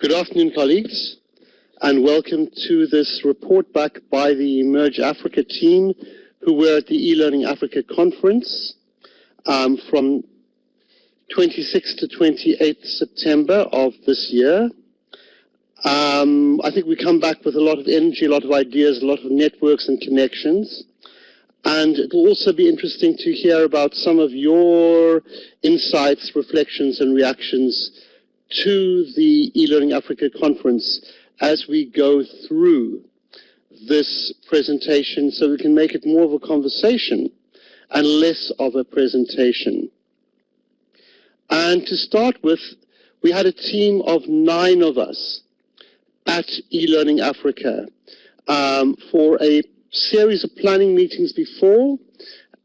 Good afternoon, colleagues, and welcome to this report back by the Emerge Africa team, who were at the eLearning Africa conference from 26th to 28th September of this year. I think we come back with a lot of energy, a lot of ideas, a lot of networks and connections. And it will also be interesting to hear about some of your insights, reflections, and reactions to the eLearning Africa conference as we go through this presentation, so we can make it more of a conversation and less of a presentation. And to start with, we had a team of 9 of us at eLearning Africa for a series of planning meetings before,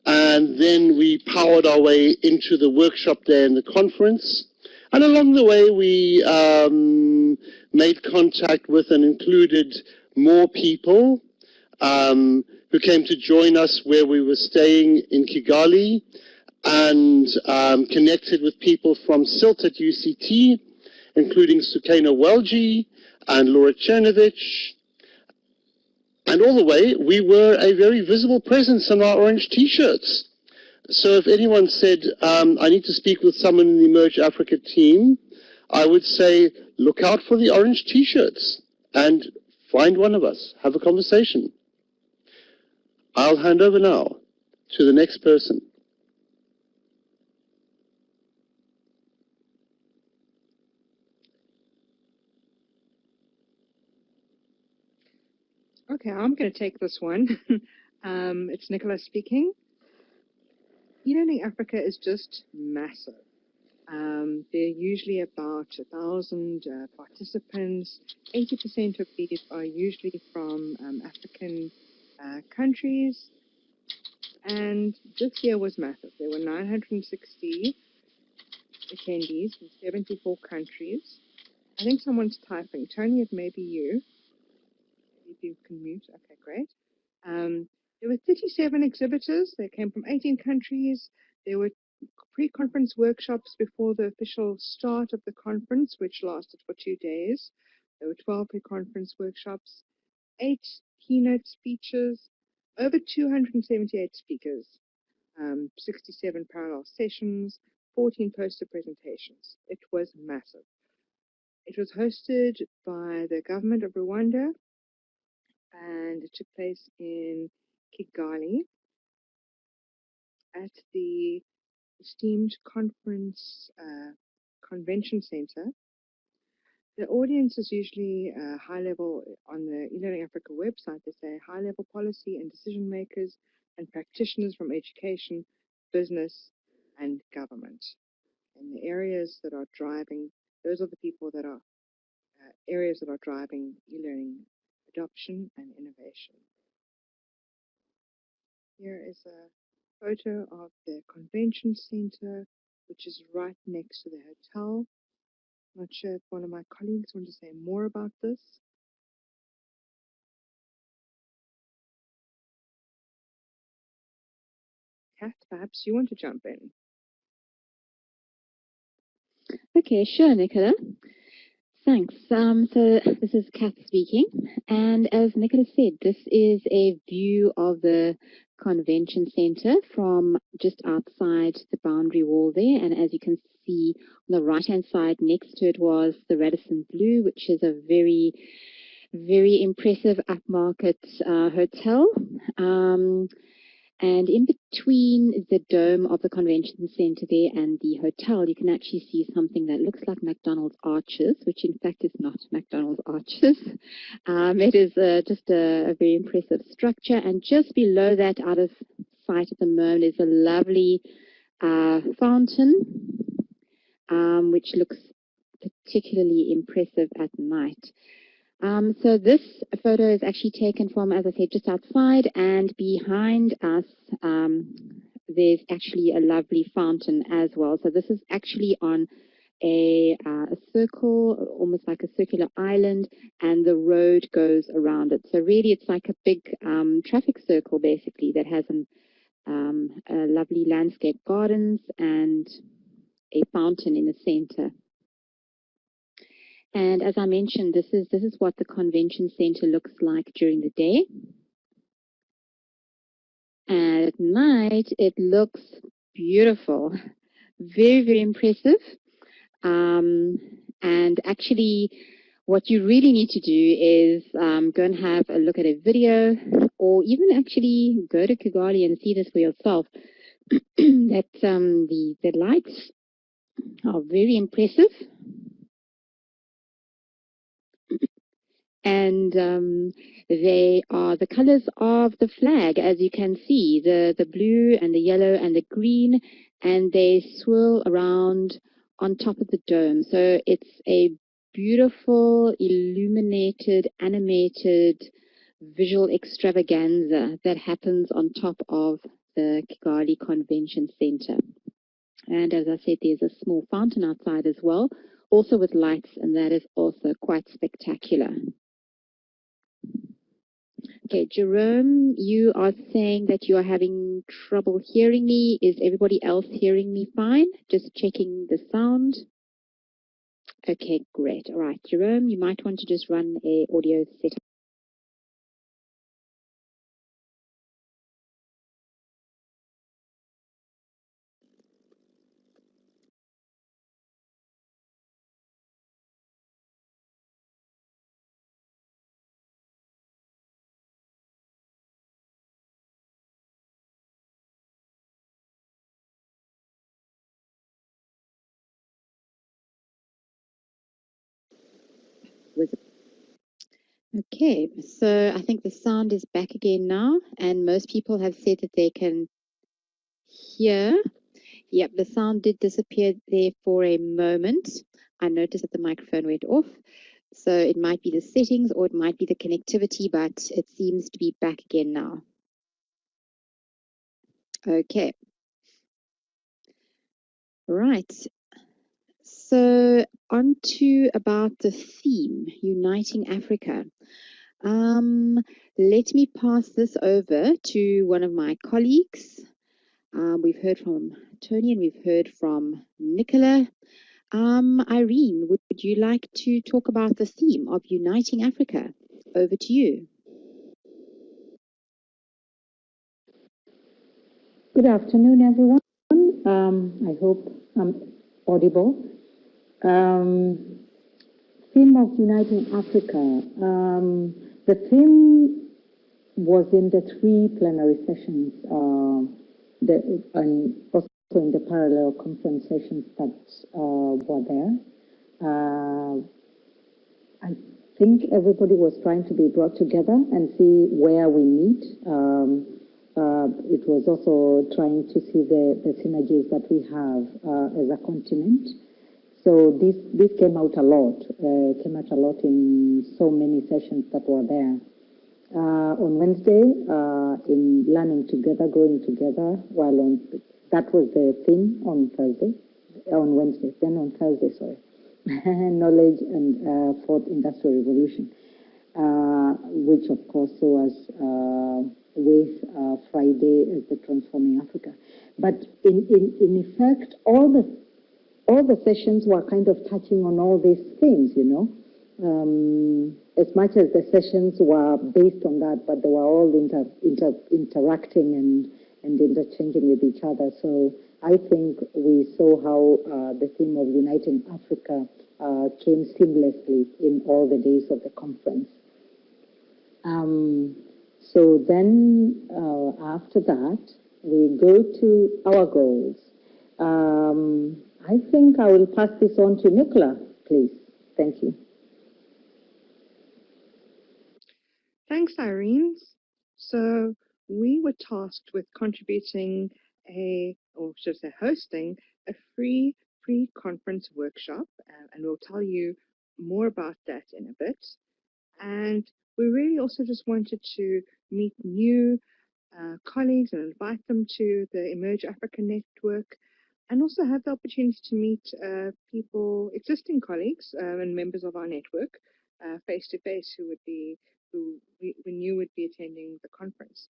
and then we powered our way into the workshop day and the conference. And along the way, we made contact with and included more people who came to join us where we were staying in Kigali, and connected with people from SILT at UCT, including Sakina and Laura Chernovich. And all the way, we were a very visible presence in our orange T-shirts. So if anyone said, I need to speak with someone in the Emerge Africa team, I would say, look out for the orange T-shirts and find one of us, have a conversation. I'll hand over now to the next person. Okay, I'm going to take this one. It's Nicola speaking. eLearning Africa is just massive. There are usually about 1,000 participants. 80% of these are usually from African countries. And this year was massive. There were 960 attendees from 74 countries. I think someone's typing. Tony, it may be you. If you can mute. Okay, great. There were 37 exhibitors. They came from 18 countries. There were pre-conference workshops before the official start of the conference, which lasted for 2 days. There were 12 pre-conference workshops, 8 keynote speeches, over 278 speakers, 67 parallel sessions, 14 poster presentations. It was massive. It was hosted by the government of Rwanda, and it took place in Kigali at the esteemed conference convention center. The audience is usually high level. On the eLearning Africa website, they say high level policy and decision makers and practitioners from education, business, and government. And the areas that are driving, those are the people that are areas that are driving e-learning adoption and innovation. Here is a photo of the convention center, which is right next to the hotel. Not sure if one of my colleagues want to say more about this. Kath, perhaps you want to jump in. Okay, sure, Nicola. Thanks. So this is Kath speaking, and as Nicola said, this is a view of the convention center from just outside the boundary wall there, and as you can see on the right-hand side next to it was the Radisson Blu, which is a very, very impressive upmarket hotel. And in between the dome of the convention center there and the hotel, you can actually see something that looks like McDonald's arches, which in fact is not McDonald's arches. It is just a very impressive structure. And just below that, out of sight at the moment, is a lovely fountain, which looks particularly impressive at night. So this photo is actually taken from, as I said, just outside, and behind us there's actually a lovely fountain as well. So this is actually on a circle, almost like a circular island, and the road goes around it. So really it's like a big traffic circle basically that has a lovely landscape gardens and a fountain in the center. And as I mentioned, this is what the convention center looks like during the day. And at night, it looks beautiful. Very, very impressive. And actually, what you really need to do is go and have a look at a video, or even actually go to Kigali and see this for yourself. That the lights are very impressive. And they are the colors of the flag, as you can see, the blue and the yellow and the green, and they swirl around on top of the dome. So it's a beautiful, illuminated, animated visual extravaganza that happens on top of the Kigali Convention Center. And as I said, there's a small fountain outside as well, also with lights, and that is also quite spectacular. Okay, Jerome, you are saying that you are having trouble hearing me. Is everybody else hearing me fine? Just checking the sound. Okay, great. All right, Jerome, you might want to just run a audio setup. Okay, so I think the sound is back again now, and most people have said that they can hear. Yep, the sound did disappear there for a moment. I noticed that the microphone went off. So it might be the settings or it might be the connectivity, but it seems to be back again now. Okay. Right. So on to about the theme, Uniting Africa. Let me pass this over to one of my colleagues. We've heard from Tony and we've heard from Nicola. Irene, would you like to talk about the theme of Uniting Africa? Over to you. Good afternoon, everyone. I hope I'm audible. Theme of Uniting Africa. The theme was in the 3 plenary sessions, and also in the parallel conference sessions that were there. I think everybody was trying to be brought together and see where we meet. It was also trying to see the synergies that we have as a continent. So this came out a lot. Came out a lot in so many sessions that were there. On Wednesday, in learning together, growing together, that was the theme on Wednesday, then on Thursday, sorry. Knowledge and Fourth Industrial Revolution, which of course saw us with Friday as the Transforming Africa. But in effect, all the sessions were kind of touching on all these themes, you know. As much as the sessions were based on that, but they were all interacting and interchanging with each other. So I think we saw how the theme of Uniting Africa came seamlessly in all the days of the conference. So then after that, we go to our goals. I think I will pass this on to Nicola, please. Thank you. Thanks, Irene. So we were tasked with contributing or should I say hosting, a free pre-conference workshop, and we'll tell you more about that in a bit. And we really also just wanted to meet new colleagues and invite them to the Emerge Africa Network, and also have the opportunity to meet people, existing colleagues and members of our network, face to face, who we knew would be attending the conference.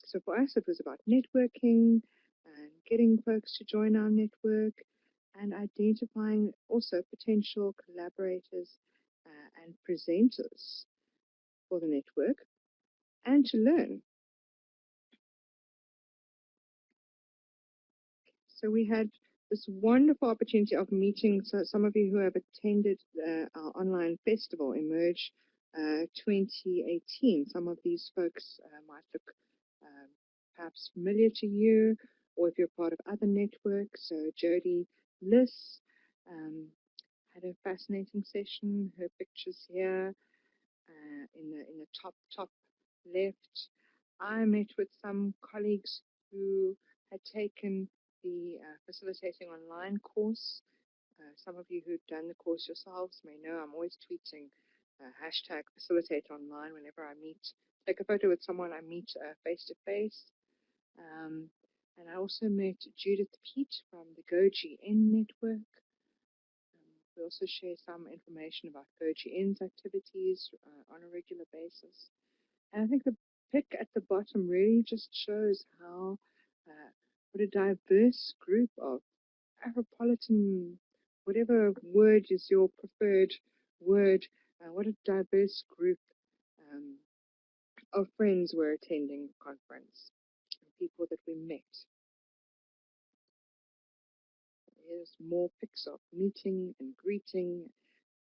So for us, it was about networking and getting folks to join our network, and identifying also potential collaborators and presenters for the network, and to learn. So we had this wonderful opportunity of meeting some of you who have attended our online festival, Emerge 2018. Some of these folks might look perhaps familiar to you, or if you're part of other networks. So Jodie Liss had a fascinating session. Her pictures here in the top left. I met with some colleagues who had taken the Facilitating Online course. Some of you who've done the course yourselves may know I'm always tweeting hashtag Facilitate Online whenever I meet, take a photo with someone I meet face to face. And I also met Judith Peet from the GoGN network. We also share some information about GoGN's activities on a regular basis. And I think the pic at the bottom really just shows how what a diverse group of Afropolitan, whatever word is your preferred word, what a diverse group of friends were attending the conference, and people that we met. Here's more pics of meeting and greeting,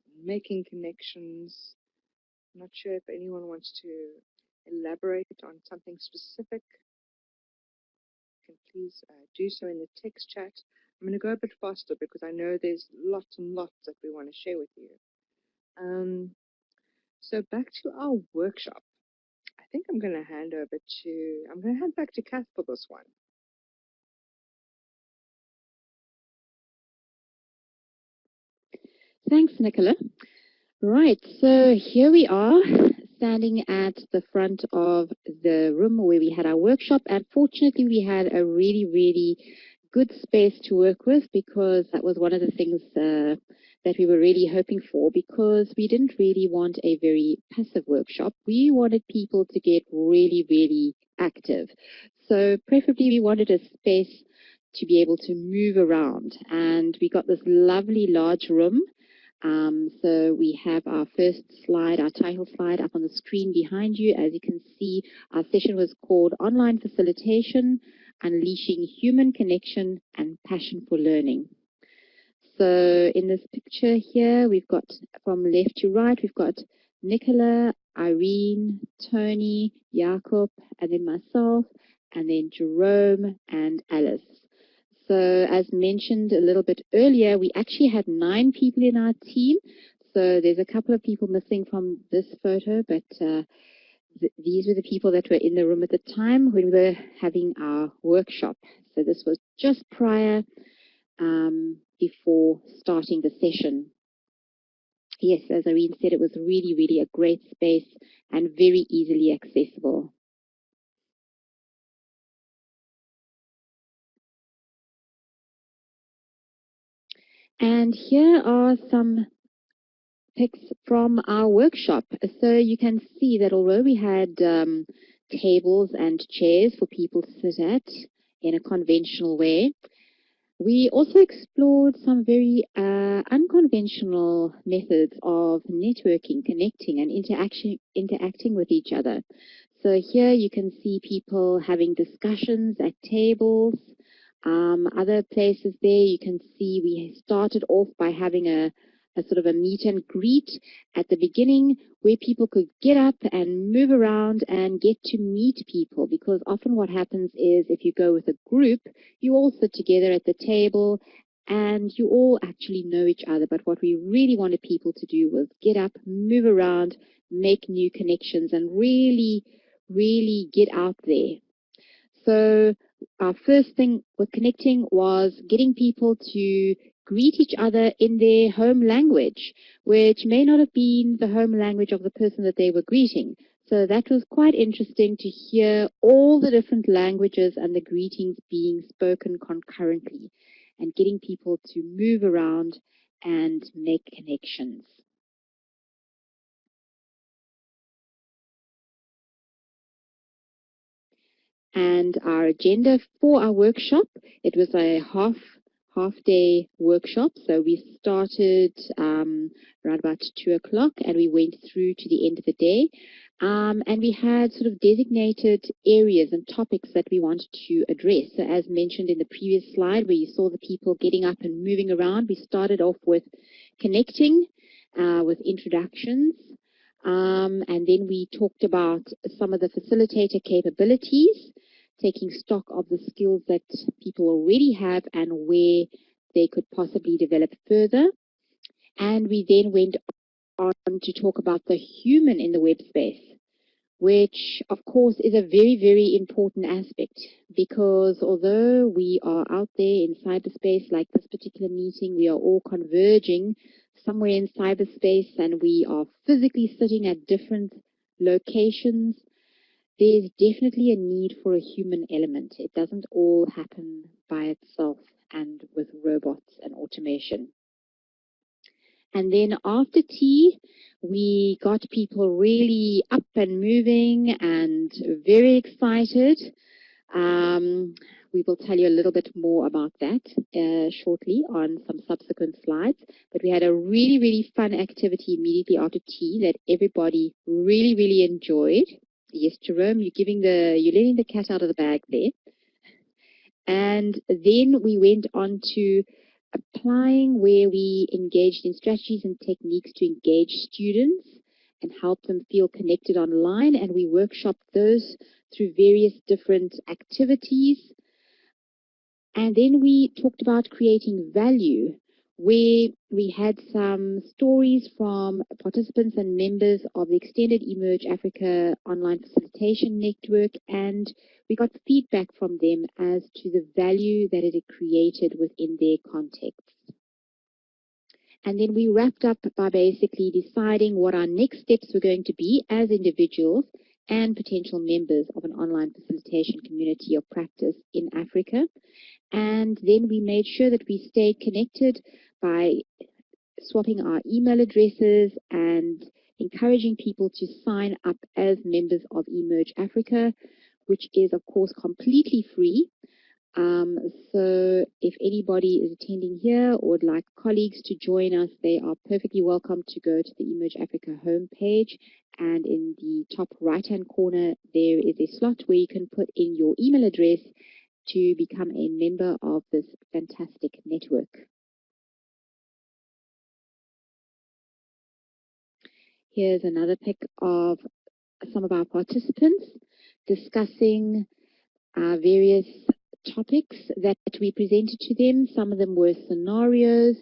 and making connections. I'm not sure if anyone wants to elaborate on something specific. Can please do so in the text chat. I'm going to go a bit faster because I know there's lots and lots that we want to share with you. So back to our workshop. I think I'm going to hand back to Kath for this one. Thanks, Nicola. Right, so here we are standing at the front of the room where we had our workshop, and fortunately we had a really, really good space to work with, because that was one of the things that we were really hoping for, because we didn't really want a very passive workshop. We wanted people to get really, really active. So preferably we wanted a space to be able to move around, and we got this lovely large room. So we have our first slide, our title slide up on the screen behind you. As you can see, our session was called Online Facilitation, Unleashing Human Connection and Passion for Learning. So in this picture here, we've got from left to right, we've got Nicola, Irene, Tony, Jakob, and then myself, and then Jerome and Alice. So as mentioned a little bit earlier, we actually had 9 people in our team. So there's a couple of people missing from this photo, but these were the people that were in the room at the time when we were having our workshop. So this was just prior, before starting the session. Yes, as Irene said, it was really, really a great space and very easily accessible. And here are some pics from our workshop. So you can see that although we had tables and chairs for people to sit at in a conventional way, we also explored some very unconventional methods of networking, connecting, and interacting with each other. So here you can see people having discussions at tables. Other places there you can see we started off by having a sort of a meet and greet at the beginning, where people could get up and move around and get to meet people, because often what happens is if you go with a group, you all sit together at the table and you all actually know each other. But what we really wanted people to do was get up, move around, make new connections, and really, really get out there. So our first thing with connecting was getting people to greet each other in their home language, which may not have been the home language of the person that they were greeting. So that was quite interesting to hear all the different languages and the greetings being spoken concurrently, and getting people to move around and make connections. And our agenda for our workshop, it was a half half-day workshop. So we started around about 2 o'clock and we went through to the end of the day. And we had sort of designated areas and topics that we wanted to address. So as mentioned in the previous slide where you saw the people getting up and moving around, we started off with connecting with introductions. And then we talked about some of the facilitator capabilities, taking stock of the skills that people already have and where they could possibly develop further. And we then went on to talk about the human in the web space, which of course is a very, very important aspect, because although we are out there in cyberspace like this particular meeting, we are all converging somewhere in cyberspace and we are physically sitting at different locations. There's definitely a need for a human element. It doesn't all happen by itself and with robots and automation. And then after tea, we got people really up and moving and very excited. We will tell you a little bit more about that shortly on some subsequent slides. But we had a really, really fun activity immediately after tea that everybody really, really enjoyed. Yes, Jerome, you're letting the cat out of the bag there. And then we went on to applying, where we engaged in strategies and techniques to engage students and help them feel connected online. And we workshopped those through various different activities. And then we talked about creating value, where we had some stories from participants and members of the extended eMERGE Africa online facilitation network, and we got feedback from them as to the value that it had created within their context. And then we wrapped up by basically deciding what our next steps were going to be as individuals and potential members of an online facilitation community or practice in Africa. And then we made sure that we stayed connected by swapping our email addresses and encouraging people to sign up as members of eMERGE Africa, which is, of course, completely free. So if anybody is attending here or would like colleagues to join us, they are perfectly welcome to go to the eMERGE Africa homepage. And in the top right-hand corner, there is a slot where you can put in your email address to become a member of this fantastic network. Here's another pic of some of our participants discussing various topics that we presented to them. Some of them were scenarios,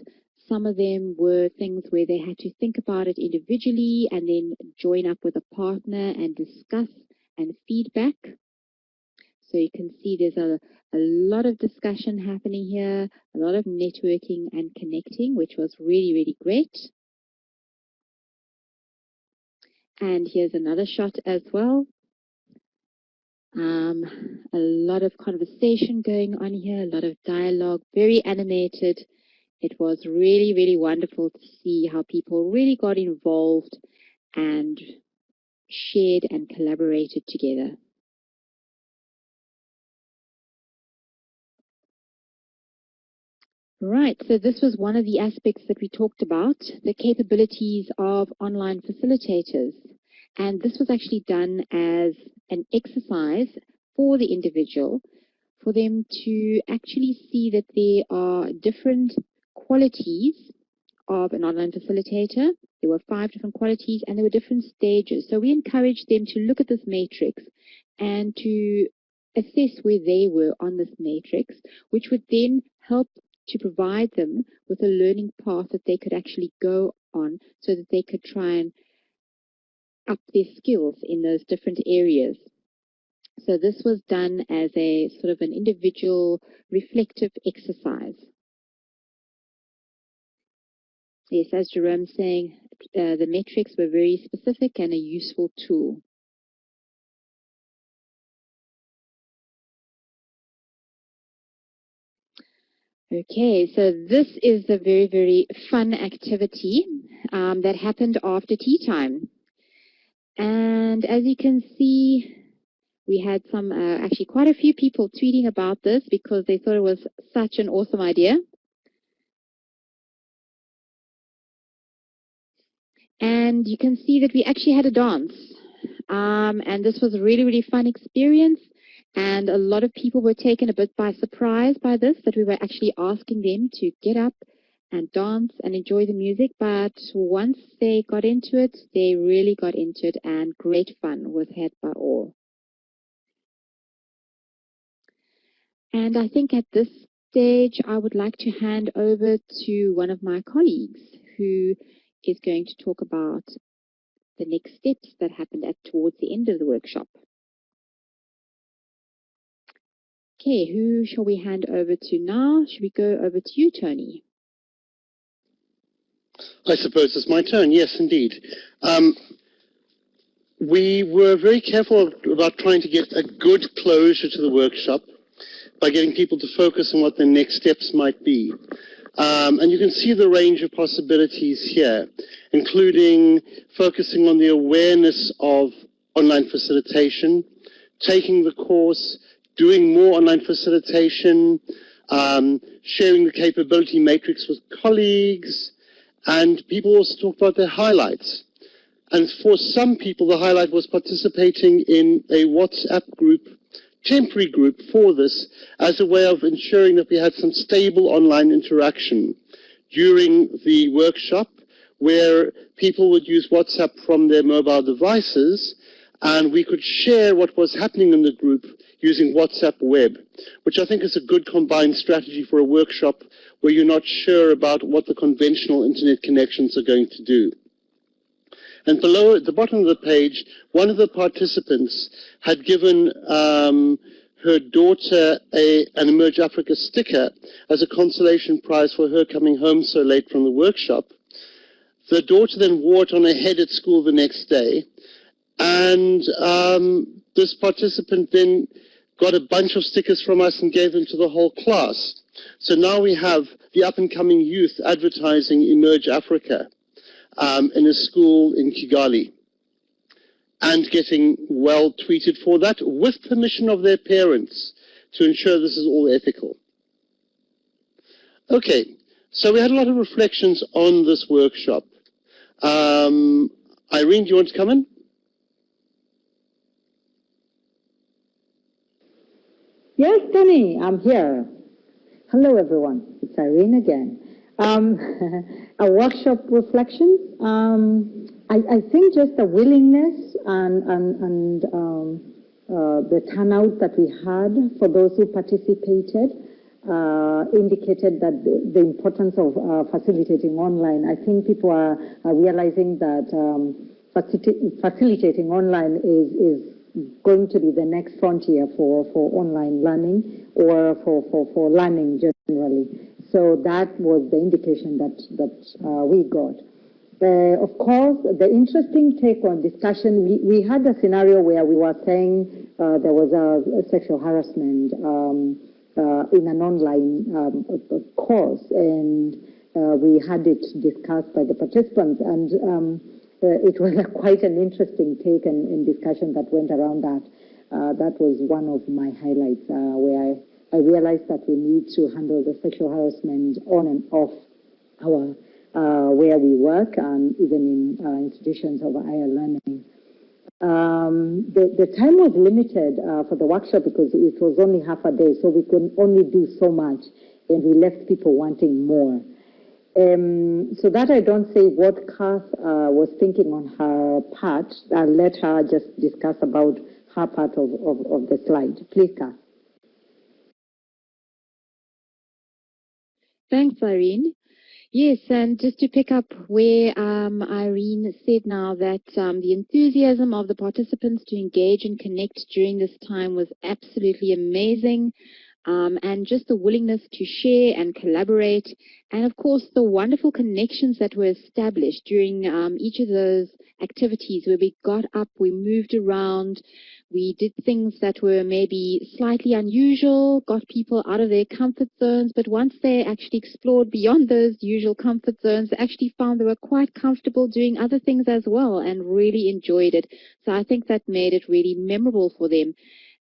some of them were things where they had to think about it individually and then join up with a partner and discuss and feedback. So you can see there's a lot of discussion happening here, a lot of networking and connecting, which was really, really great. And here's another shot as well. A lot of conversation going on here, a lot of dialogue, very animated. It was really, really wonderful to see how people really got involved and shared and collaborated together. Right, so this was one of the aspects that we talked about, the capabilities of online facilitators. And this was actually done as an exercise for the individual, for them to actually see that there are different qualities of an online facilitator. There were 5 different qualities and there were different stages. So we encouraged them to look at this matrix and to assess where they were on this matrix, which would then help to provide them with a learning path that they could actually go on so that they could try and up their skills in those different areas. So this was done as a sort of an individual reflective exercise. Yes, as Jerome's saying, the metrics were very specific and a useful tool. Okay, so this is a very, very fun activity that happened after tea time. And as you can see, we had some, actually quite a few people tweeting about this because they thought it was such an awesome idea. And you can see that we actually had a dance. And this was a really, really fun experience. And a lot of people were taken a bit by surprise by this, that we were actually asking them to get up and dance and enjoy the music. But once they got into it, they really got into it, and great fun was had by all. And I think at this stage, I would like to hand over to one of my colleagues who is going to talk about the next steps that happened towards the end of the workshop. Okay, who shall we hand over to now? Should we go over to you, Tony? I suppose it's my turn. Yes, indeed. We were very careful about trying to get a good closure to the workshop by getting people to focus on what their next steps might be. And you can see the range of possibilities here, including focusing on the awareness of online facilitation, taking the course, doing more online facilitation, sharing the capability matrix with colleagues, and people also talked about their highlights. And for some people, the highlight was participating in a WhatsApp group, temporary group for this, as a way of ensuring that we had some stable online interaction during the workshop, where people would use WhatsApp from their mobile devices, and we could share what was happening in the group using WhatsApp Web, which I think is a good combined strategy for a workshop where you're not sure about what the conventional internet connections are going to do. And below, at the bottom of the page, one of the participants had given her daughter an Emerge Africa sticker as a consolation prize for her coming home so late from the workshop. The daughter then wore it on her head at school the next day, and this participant then got a bunch of stickers from us and gave them to the whole class. So now we have the up-and-coming youth advertising Emerge Africa in a school in Kigali, and getting well tweeted for that with permission of their parents to ensure this is all ethical. Okay, so we had a lot of reflections on this workshop. Irene, do you want to come in? Yes, Tony, I'm here. Hello, everyone. It's Irene again. A workshop reflection. I think just the willingness and the turnout that we had for those who participated indicated that the importance of facilitating online. I think people are realizing that facilitating online is going to be the next frontier for online learning or for learning generally. So that was the indication that we got. Of course, the interesting take on discussion, we had a scenario where we were saying there was a sexual harassment in an online course, and we had it discussed by the participants, and it was quite an interesting take and discussion that went around that. That was one of my highlights, where I realized that we need to handle the sexual harassment on and off our where we work, and even in institutions of higher learning. The time was limited for the workshop because it was only half a day, so we could only do so much, and we left people wanting more. So that I don't say what Kath was thinking on her part. I'll let her just discuss about her part of the slide. Please, Kath. Thanks, Irene. Yes, and just to pick up where Irene said now that the enthusiasm of the participants to engage and connect during this time was absolutely amazing. And just the willingness to share and collaborate, and of course the wonderful connections that were established during each of those activities, where we got up, we moved around, we did things that were maybe slightly unusual, got people out of their comfort zones, but once they actually explored beyond those usual comfort zones, they actually found they were quite comfortable doing other things as well and really enjoyed it. So I think that made it really memorable for them.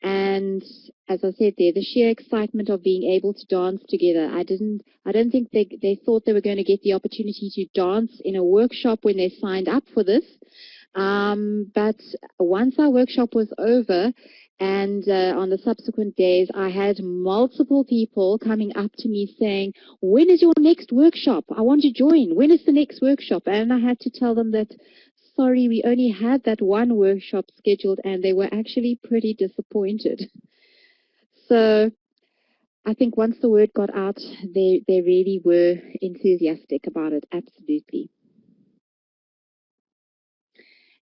And as I said there, the sheer excitement of being able to dance together. I don't think they thought they were going to get the opportunity to dance in a workshop when they signed up for this. But once our workshop was over, and on the subsequent days, I had multiple people coming up to me saying, when is your next workshop? I want to join. When is the next workshop? And I had to tell them that, sorry, we only had that one workshop scheduled, and they were actually pretty disappointed. So I think once the word got out, they really were enthusiastic about it, absolutely.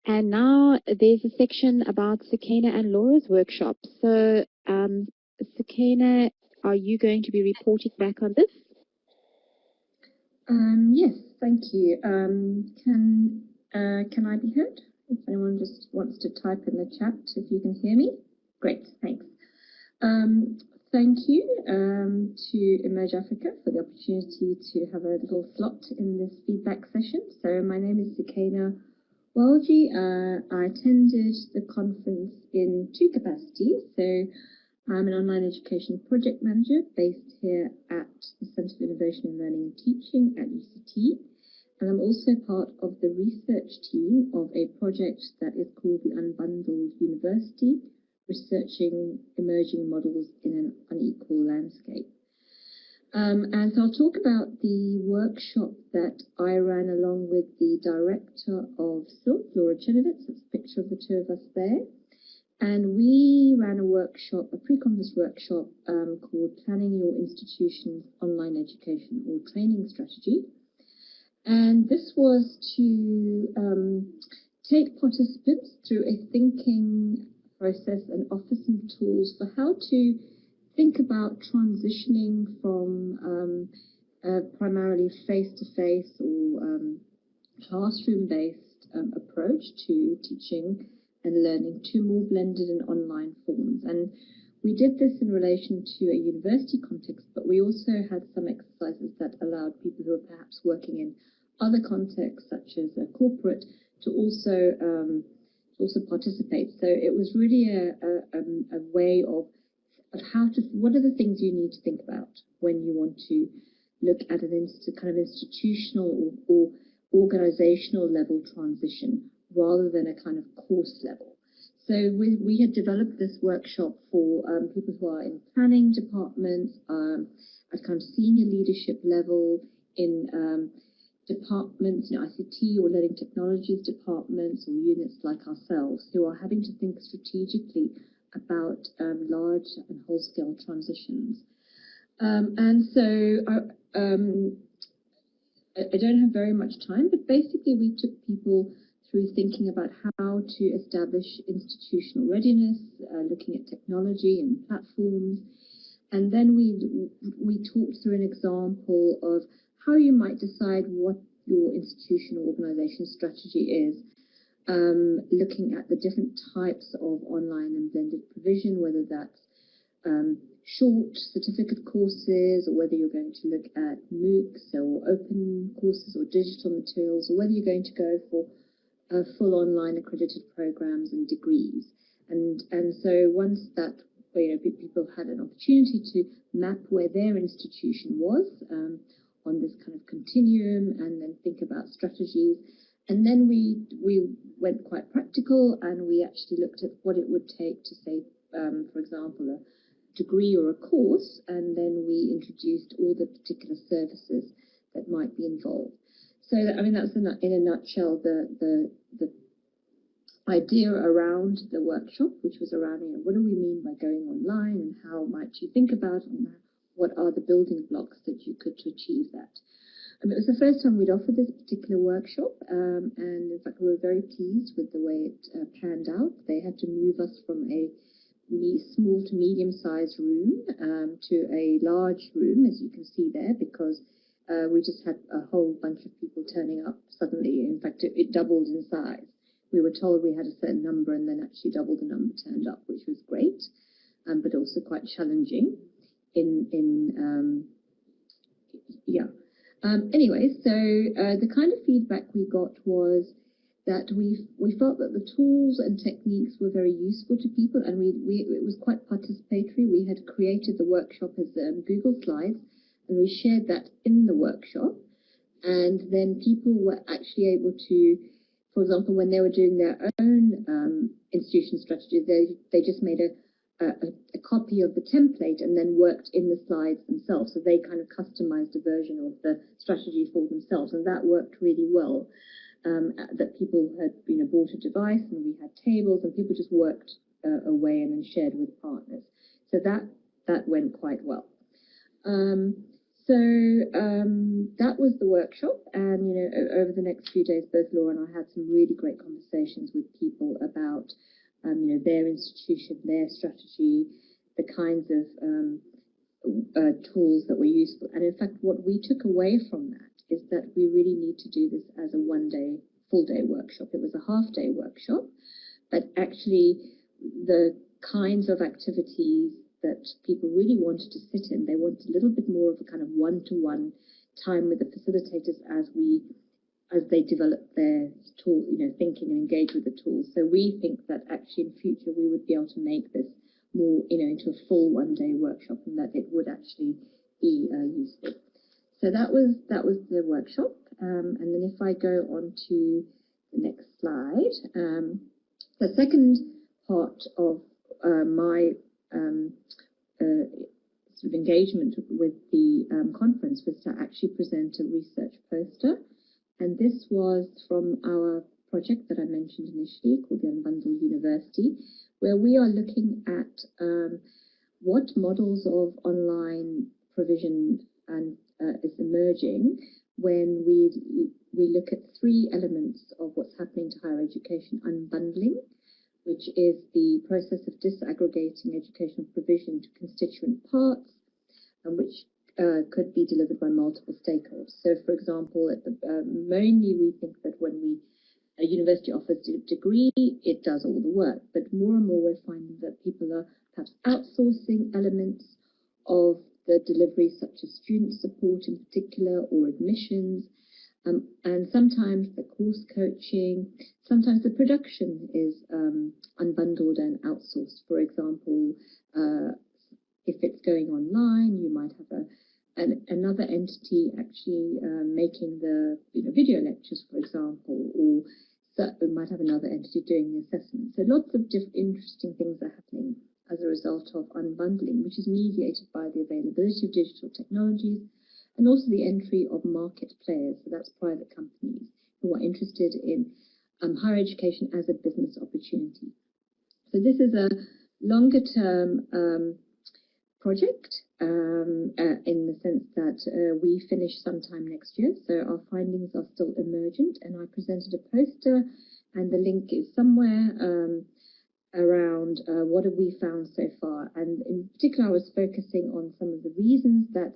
And now there's a section about Sakina and Laura's workshop. So, Sakina, are you going to be reporting back on this? Yes, thank you. Can I be heard? If anyone just wants to type in the chat, if you can hear me. Great, thanks. Thank you to Emerge Africa for the opportunity to have a little slot in this feedback session. So my name is Sakina Walji. I attended the conference in two capacities. So I'm an online education project manager based here at the Centre for Innovation in Learning and Teaching at UCT. And I'm also part of the research team of a project that is called the Unbundled University, researching emerging models in an unequal landscape. And so I'll talk about the workshop that I ran along with the director of SILT, Laura Chenowitz. That's a picture of the two of us there. And we ran a workshop, a pre-conference workshop called Planning Your Institution's Online Education or Training Strategy. And this was to take participants through a thinking process and offer some tools for how to think about transitioning from primarily face-to-face or classroom-based approach to teaching and learning to more blended and online forms. And we did this in relation to a university context, but we also had some exercises that allowed people who are perhaps working in other contexts, such as a corporate, to also participate. So it was really a way of how to, what are the things you need to think about when you want to look at an kind of institutional or organizational level transition rather than a kind of course level. So we had developed this workshop for people who are in planning departments, at kind of senior leadership level, in departments, ICT or learning technologies departments or units like ourselves who are having to think strategically about large and whole-scale transitions. And so I don't have very much time, but basically we took people through thinking about how to establish institutional readiness, looking at technology and platforms. And then we talked through an example of how you might decide what your institutional organization strategy is, looking at the different types of online and blended provision, whether that's short certificate courses, or whether you're going to look at MOOCs or open courses or digital materials, or whether you're going to go for full online accredited programs and degrees. And so once that, people had an opportunity to map where their institution was on this kind of continuum, and then think about strategies. And then we went quite practical, and we actually looked at what it would take to say, for example, a degree or a course, and then we introduced all the particular services that might be involved. So, I mean, that's in a nutshell the idea around the workshop, which was around, what do we mean by going online, and how might you think about it, and what are the building blocks that you could to achieve that. It was the first time we'd offered this particular workshop, and in fact we were very pleased with the way it panned out. They had to move us from a small to medium-sized room to a large room, as you can see there, because we just had a whole bunch of people turning up suddenly. In fact, it doubled in size. We were told we had a certain number, and then actually double the number turned up, which was great, but also quite challenging. Anyway, so the kind of feedback we got was that we felt that the tools and techniques were very useful to people, and it was quite participatory. We had created the workshop as Google Slides, and we shared that in the workshop, and then people were actually able to, for example, when they were doing their own institution strategy, they just made a copy of the template and then worked in the slides themselves. So they kind of customized a version of the strategy for themselves, and that worked really well. That people had bought a device, and we had tables, and people just worked away and then shared with partners. So that went quite well. That was the workshop, and over the next few days, both Laura and I had some really great conversations with people about their institution, their strategy, the kinds of tools that were useful. And in fact, what we took away from that is that we really need to do this as a full-day workshop. It was a half-day workshop, but actually the kinds of activities that people really wanted to sit in, they wanted a little bit more of a kind of one-to-one time with the facilitators as they develop their tool, thinking and engage with the tools. So we think that actually in future we would be able to make this more, into a full one-day workshop, and that it would actually be useful. So that was the workshop, and then if I go on to the next slide, the second part of my sort of engagement with the conference was to actually present a research poster, and this was from our project that I mentioned initially called the Unbundled University, where we are looking at what models of online provision is emerging when we look at three elements of what's happening to higher education: unbundling, which is the process of disaggregating educational provision to constituent parts, and which could be delivered by multiple stakeholders. So, for example, mainly we think that when a university offers a degree, it does all the work, but more and more we're finding that people are perhaps outsourcing elements of the delivery, such as student support in particular, or admissions, and sometimes the course coaching, sometimes the production is unbundled and outsourced. For example, if it's going online, you might have another entity actually making the video lectures, for example, or we might have another entity doing the assessment. So lots of interesting things are happening as a result of unbundling, which is mediated by the availability of digital technologies and also the entry of market players. So that's private companies who are interested in higher education as a business opportunity. So this is a longer term project in the sense that we finish sometime next year. So our findings are still emergent, and I presented a poster, and the link is somewhere around what have we found so far. And in particular, I was focusing on some of the reasons that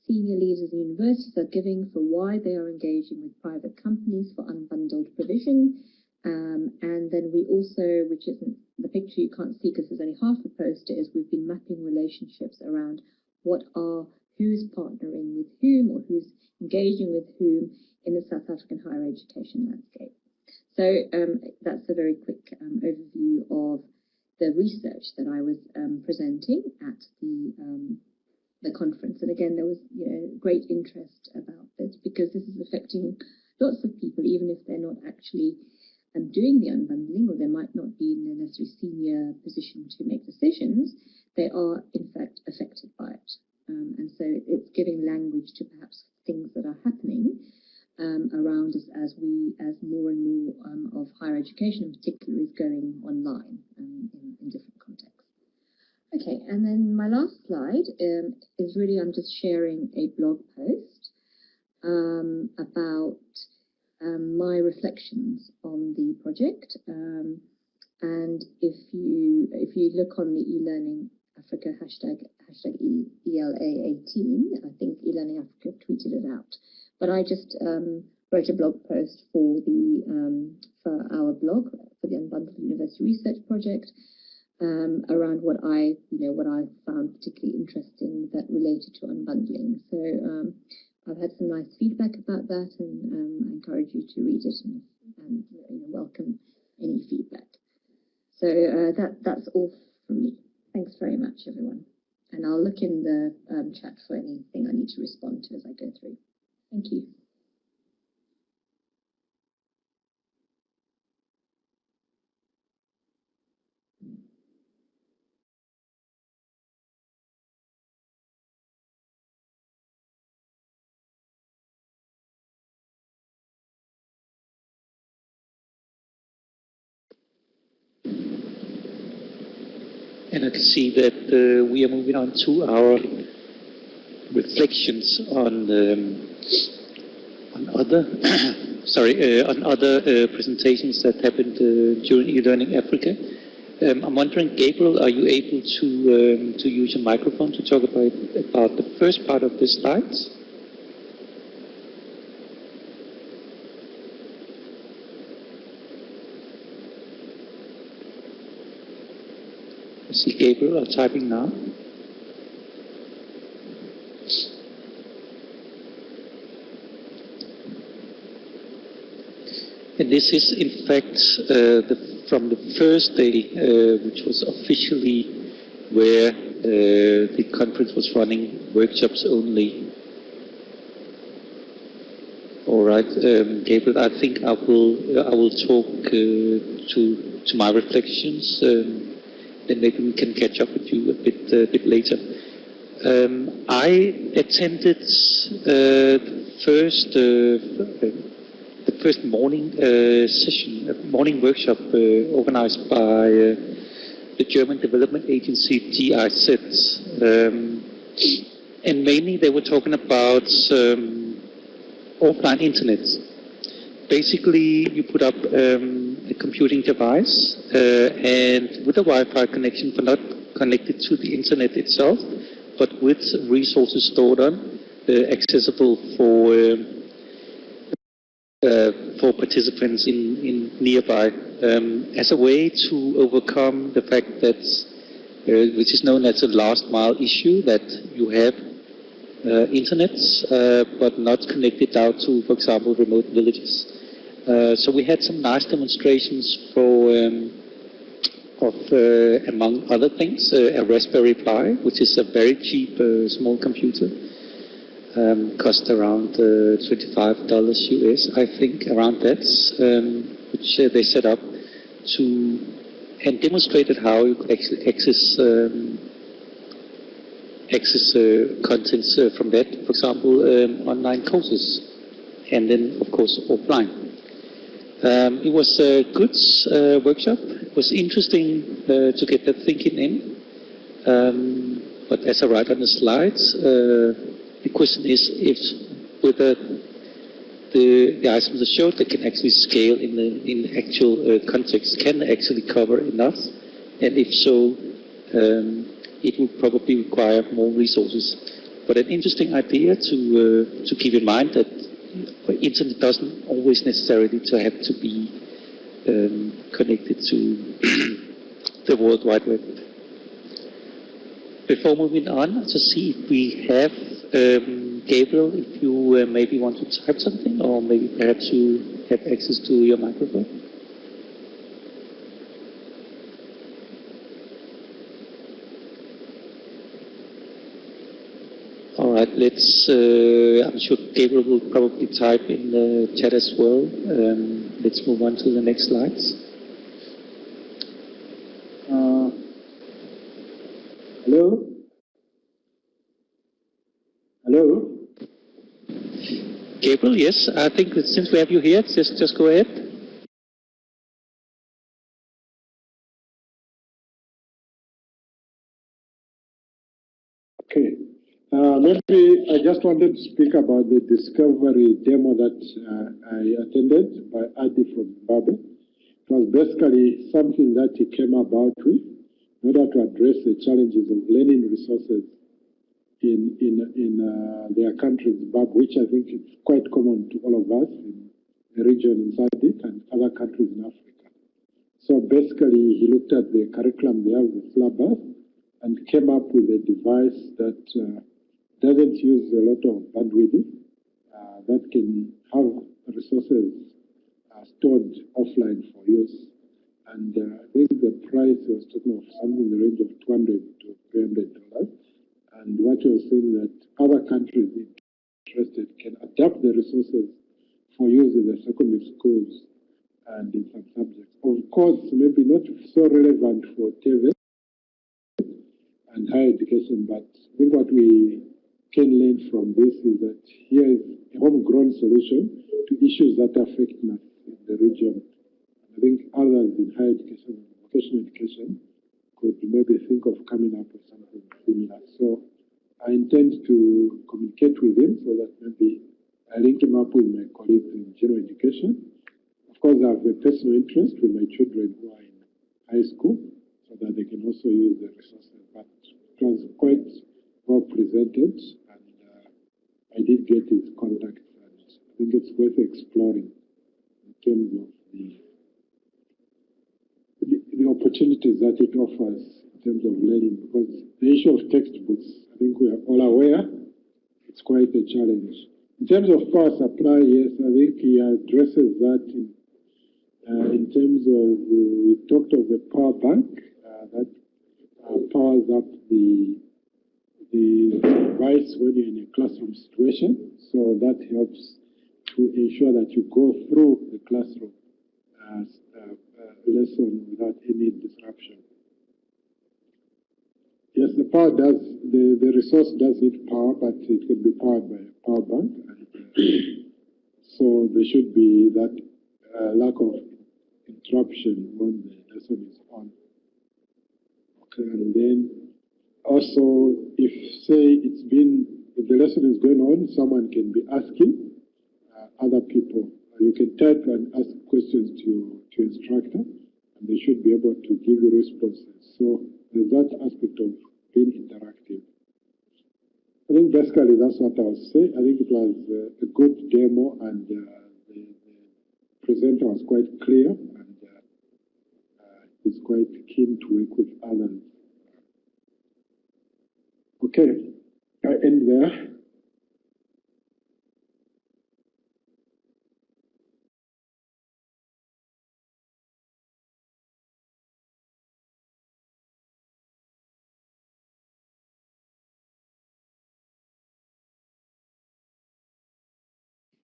senior leaders in universities are giving for why they are engaging with private companies for unbundled provision. And then we also, which isn't the picture you can't see because there's only half the poster, is we've been mapping relationships around who's partnering with whom or who's engaging with whom in the South African higher education landscape. So that's a very quick overview of the research that I was presenting at the conference. And again, there was great interest about this because this is affecting lots of people, even if they're not actually doing the unbundling, or they might not be in a necessarily senior position to make decisions. They are in fact affected by it, and so it's giving language to perhaps things that are happening around us as more and more of higher education in particular is going online in different contexts. Okay, and then my last slide is really I'm just sharing a blog post about my reflections on the project, and if you look on the eLearning Africa hashtag ELA18, I think eLearning Africa tweeted it out, but I just wrote a blog post for our blog for the Unbundled University Research Project around what I found particularly interesting that related to unbundling. So I've had some nice feedback about that, and I encourage you to read it and welcome any feedback. So that's all from me. Thanks very much, everyone. And I'll look in the chat for anything I need to respond to as I go through. Thank you. And I can see that we are moving on to our reflections on other on other presentations that happened during eLearning Africa. I'm wondering, Gabriel, are you able to use your microphone to talk about the first part of the slides? I see Gabriel are typing now. And this is, in fact, from the first day, which was officially where the conference was running workshops only. All right, Gabriel, I think I will talk to my reflections. Then maybe we can catch up with you a bit later. I attended the first morning session, a morning workshop organized by the German development agency GIZ. And mainly they were talking about offline internet. Basically, you put up a computing device and with a Wi-Fi connection, but not connected to the internet itself, but with resources stored on, accessible for participants in nearby, as a way to overcome the fact that, which is known as a last mile issue, that you have internet but not connected out to, for example, remote villages. So we had some nice demonstrations of among other things, a Raspberry Pi, which is a very cheap small computer. Cost around $25 US, I think, around that, which they set up to and demonstrated how you could actually access contents from that, for example, online courses, and then, of course, offline. It was a good workshop. It was interesting to get that thinking in. But as I write on the slides, the question is if whether the items that showed that can actually scale in the actual context, can they actually cover enough? And if so, it would probably require more resources. But an interesting idea to keep in mind that internet doesn't always necessarily have to be connected to the World Wide Web. Before moving on, to see if we have Gabriel, if you maybe want to type something, or maybe perhaps you have access to your microphone. All right, let's, I'm sure Gabriel will probably type in the chat as well. Let's move on to the next slides. Hello? Hello? Gabriel, yes, I think since we have you here, just go ahead. Okay. Maybe I just wanted to speak about the discovery demo that I attended by Adi from Zimbabwe. It was basically something that he came about with in order to address the challenges of learning resources in their country, Zimbabwe, which I think is quite common to all of us in the region in SADC and other countries in Africa. So basically, he looked at the curriculum there, the syllabus, and came up with a device that doesn't use a lot of bandwidth, that can have resources stored offline for use. And I think the price was talking of something in the range of $200 to $300. And what you were saying that other countries interested can adapt the resources for use in the secondary schools and in some subjects. Of course, maybe not so relevant for TV and higher education, but I think what we can learn from this is that here is a homegrown solution to issues that affect us in the region. I think others in higher education and vocational education could maybe think of coming up with something similar. So I intend to communicate with him so that maybe I link him up with my colleagues in general education. Of course, I have a personal interest with my children who are in high school so that they can also use the resources. But it was quite well presented, and I did get his contacts, and I think it's worth exploring in terms of the opportunities that it offers in terms of learning, because the issue of textbooks, I think we are all aware, it's quite a challenge. In terms of power supply, yes, I think he addresses that in terms of, we talked of the power bank that powers up the device when you're in a classroom situation. So that helps to ensure that you go through the classroom lesson without any disruption. Yes, the power does, the resource does need power, but it can be powered by a power bank. And, so there should be that lack of interruption when the lesson is on. Okay, and then also, if say if the lesson is going on, someone can be asking other people. You can type and ask questions to your instructor, and they should be able to give you responses. So there's that aspect of being interactive. I think basically that's what I would say. I think it was a good demo, and the presenter was quite clear, and is quite keen to work with others. Okay, I end there.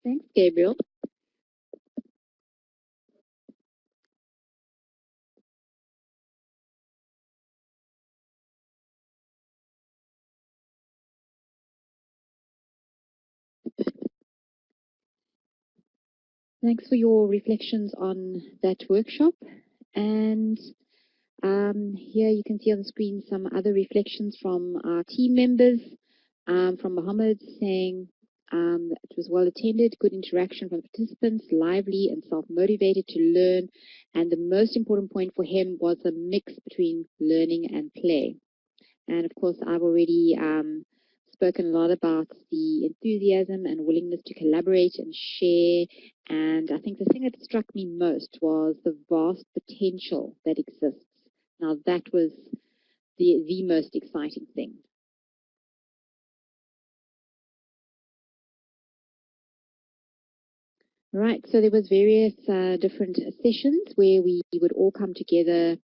Thanks, Gabriel. Thanks for your reflections on that workshop. And here you can see on the screen some other reflections from our team members. From Mohammed saying it was well attended, good interaction from participants, lively and self-motivated to learn. And the most important point for him was a mix between learning and play. And of course, I've already spoken a lot about the enthusiasm and willingness to collaborate and share. And I think the thing that struck me most was the vast potential that exists. Now, that was the most exciting thing. Right, so there was various different sessions where we would all come together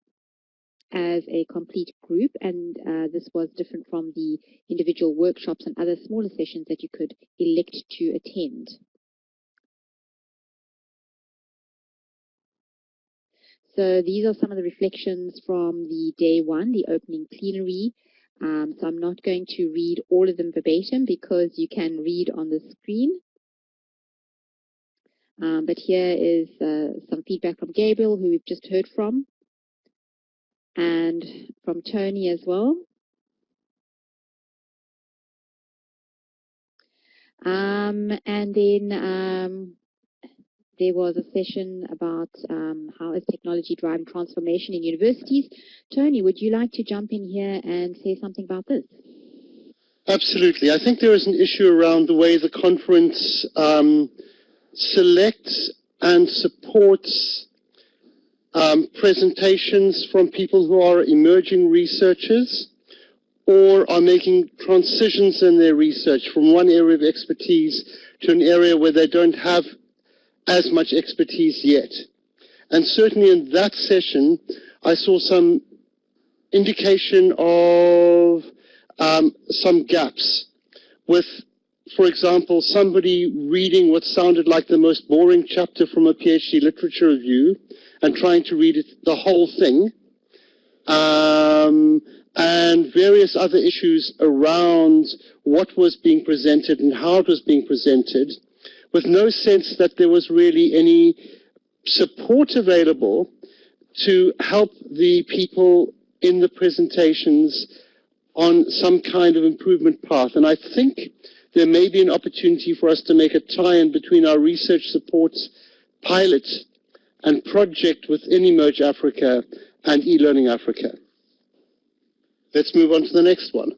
as a complete group, and this was different from the individual workshops and other smaller sessions that you could elect to attend. So these are some of the reflections from the day one, the opening plenary. So I'm not going to read all of them verbatim because you can read on the screen. But here is some feedback from Gabriel, who we've just heard from, and from Tony as well. And then there was a session about how is technology driving transformation in universities. Tony, would you like to jump in here and say something about this? Absolutely. I think there is an issue around the way the conference selects and supports presentations from people who are emerging researchers or are making transitions in their research from one area of expertise to an area where they don't have as much expertise yet. And certainly in that session, I saw some indication of some gaps with, for example, somebody reading what sounded like the most boring chapter from a PhD literature review and trying to read it, the whole thing, and various other issues around what was being presented and how it was being presented, with no sense that there was really any support available to help the people in the presentations on some kind of improvement path. And I think there may be an opportunity for us to make a tie-in between our research supports pilot and project within eMERGE Africa and eLearning Africa. Let's move on to the next one.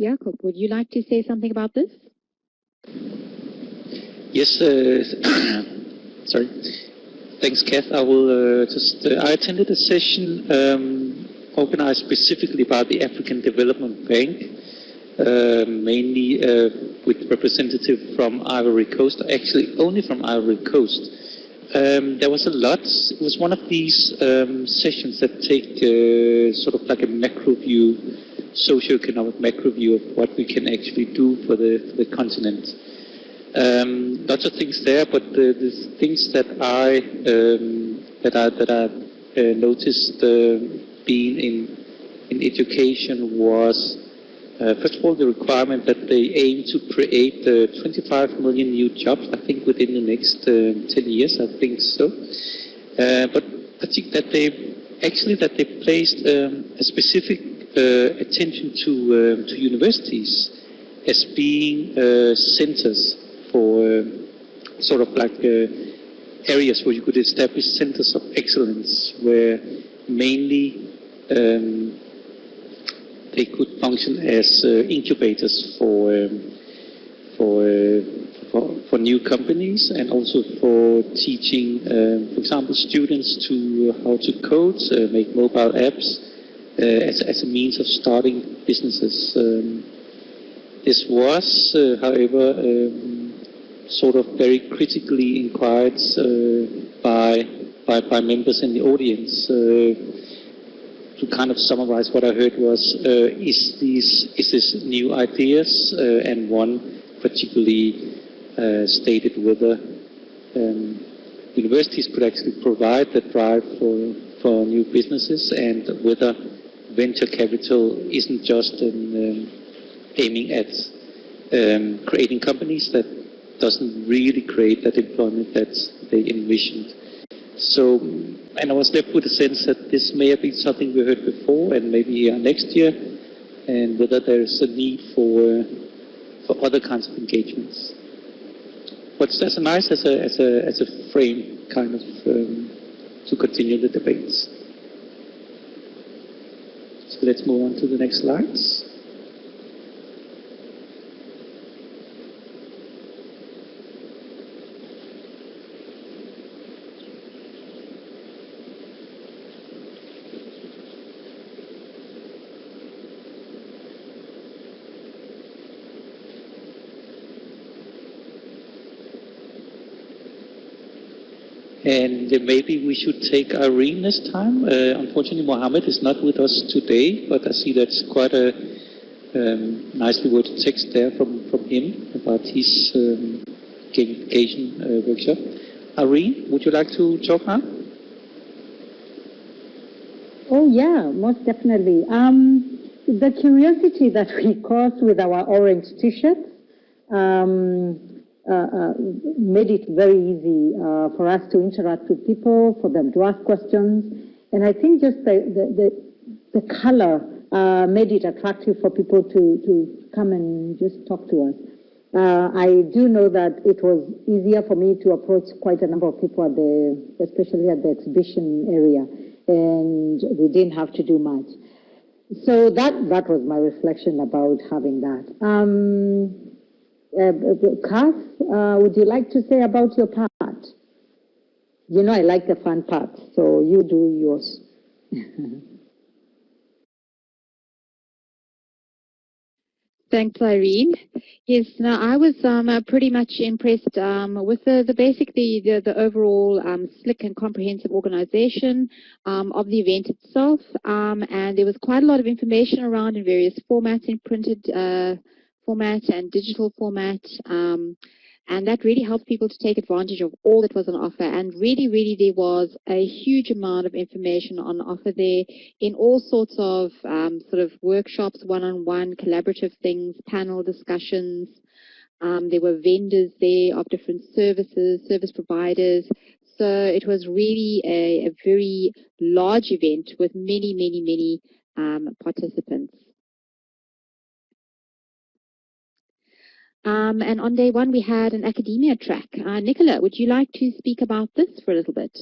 Jakob, would you like to say something about this? Yes, sorry. Thanks, Kath. I will I attended a session organized specifically by the African Development Bank, mainly with representatives from Ivory Coast, actually only from Ivory Coast. There was a lot. It was one of these sessions that take sort of like a macro view, socio-economic macro view of what we can actually do for the continent. Lots of things there, but the things that I noticed being in education was first of all the requirement that they aim to create 25 million new jobs. I think within the next 10 years. I think so. But I think that they placed a specific attention to universities as being centers for sort of like areas where you could establish centers of excellence, where mainly they could function as incubators for new companies, and also for teaching, for example, students to how to code, make mobile apps as a means of starting businesses. This was, however, sort of very critically inquired by members in the audience. To kind of summarize what I heard was, is this new ideas, and one particularly stated whether universities could actually provide the drive for new businesses, and whether venture capital isn't just aiming at creating companies that doesn't really create that employment that they envisioned. So, and I was left with a sense that this may have been something we heard before, and maybe next year, and whether there's a need for other kinds of engagements. But that's nice as a frame, kind of, to continue the debates. So let's move on to the next slides. And maybe we should take Irene this time. Unfortunately, Mohammed is not with us today, but I see that's quite a nicely worded text there from him about his gamification workshop. Irene, would you like to talk now? Oh yeah, most definitely. The curiosity that we caused with our orange t-shirts made it very easy for us to interact with people, for them to ask questions, and I think just the color made it attractive for people to come and just talk to us. I do know that it was easier for me to approach quite a number of people especially at the exhibition area, and we didn't have to do much. So that was my reflection about having that. Kath, would you like to say about your part? You know, I like the fun part, so you do yours. Thanks, Irene. Yes, no, I was pretty much impressed with the overall slick and comprehensive organization of the event itself, and there was quite a lot of information around in various formats, in printed format and digital format, and that really helped people to take advantage of all that was on offer. And really, there was a huge amount of information on offer there in all sorts of sort of workshops, one-on-one, collaborative things, panel discussions. There were vendors there of different services, service providers. So it was really a very large event with many participants. And on day one, we had an academia track. Nicola, would you like to speak about this for a little bit?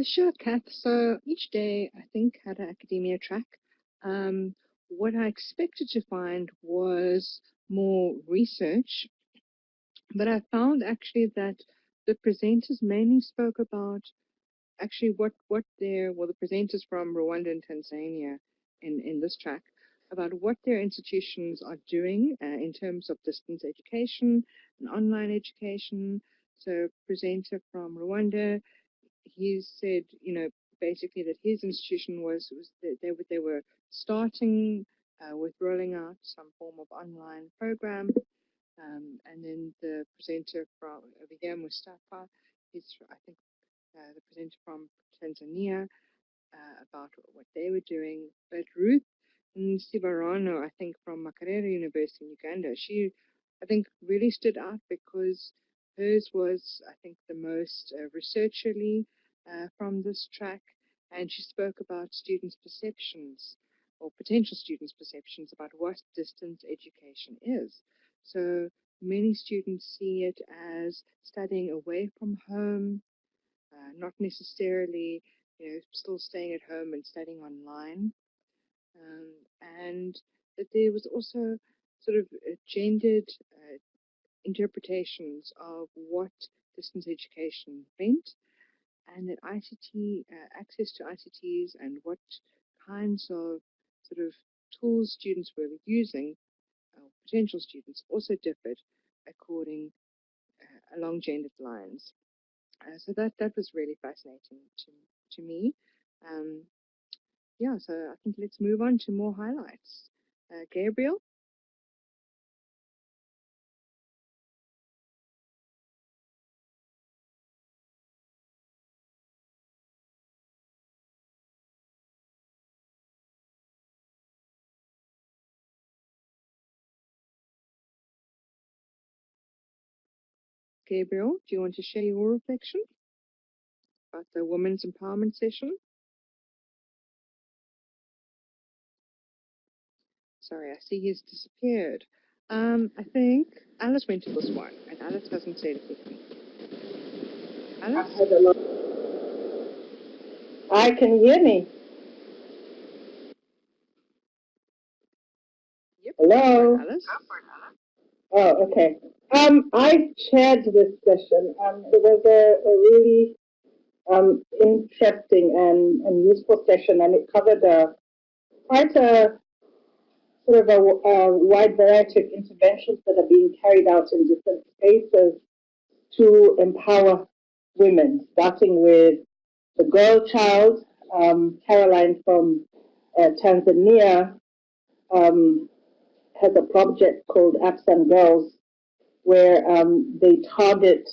Sure, Kath. So each day, I think, had an academia track. What I expected to find was more research, but I found actually that the presenters mainly spoke about actually the presenters from Rwanda and Tanzania in this track, about what their institutions are doing in terms of distance education and online education. So presenter from Rwanda, he said, basically that his institution was that they were starting with rolling out some form of online program. And then the presenter from over here, Mustafa, I think the presenter from Tanzania, about what they were doing. But Ruth Sibarano, I think from Makerere University in Uganda, she, I think, really stood out because hers was, I think, the most researcherly from this track, and she spoke about students' perceptions or potential students' perceptions about what distance education is. So many students see it as studying away from home, not necessarily, still staying at home and studying online, and that there was also sort of gendered interpretations of what distance education meant, and that ICT access to ICTs and what kinds of sort of tools students were using, potential students, also differed according along gendered lines. So that was really fascinating to me. Yeah, so I think let's move on to more highlights. Gabriel? Gabriel, do you want to share your reflection about the women's empowerment session? Sorry, I see he's disappeared. I think Alice went to this one, and Alice hasn't said anything. Alice? Hi, can you hear me? Yep. Hello? Alice? Oh, okay. I chaired this session. It was a really interesting and useful session, and it covered quite a sort of a wide variety of interventions that are being carried out in different spaces to empower women, starting with the girl child. Caroline from Tanzania has a project called Apps and Girls, where they target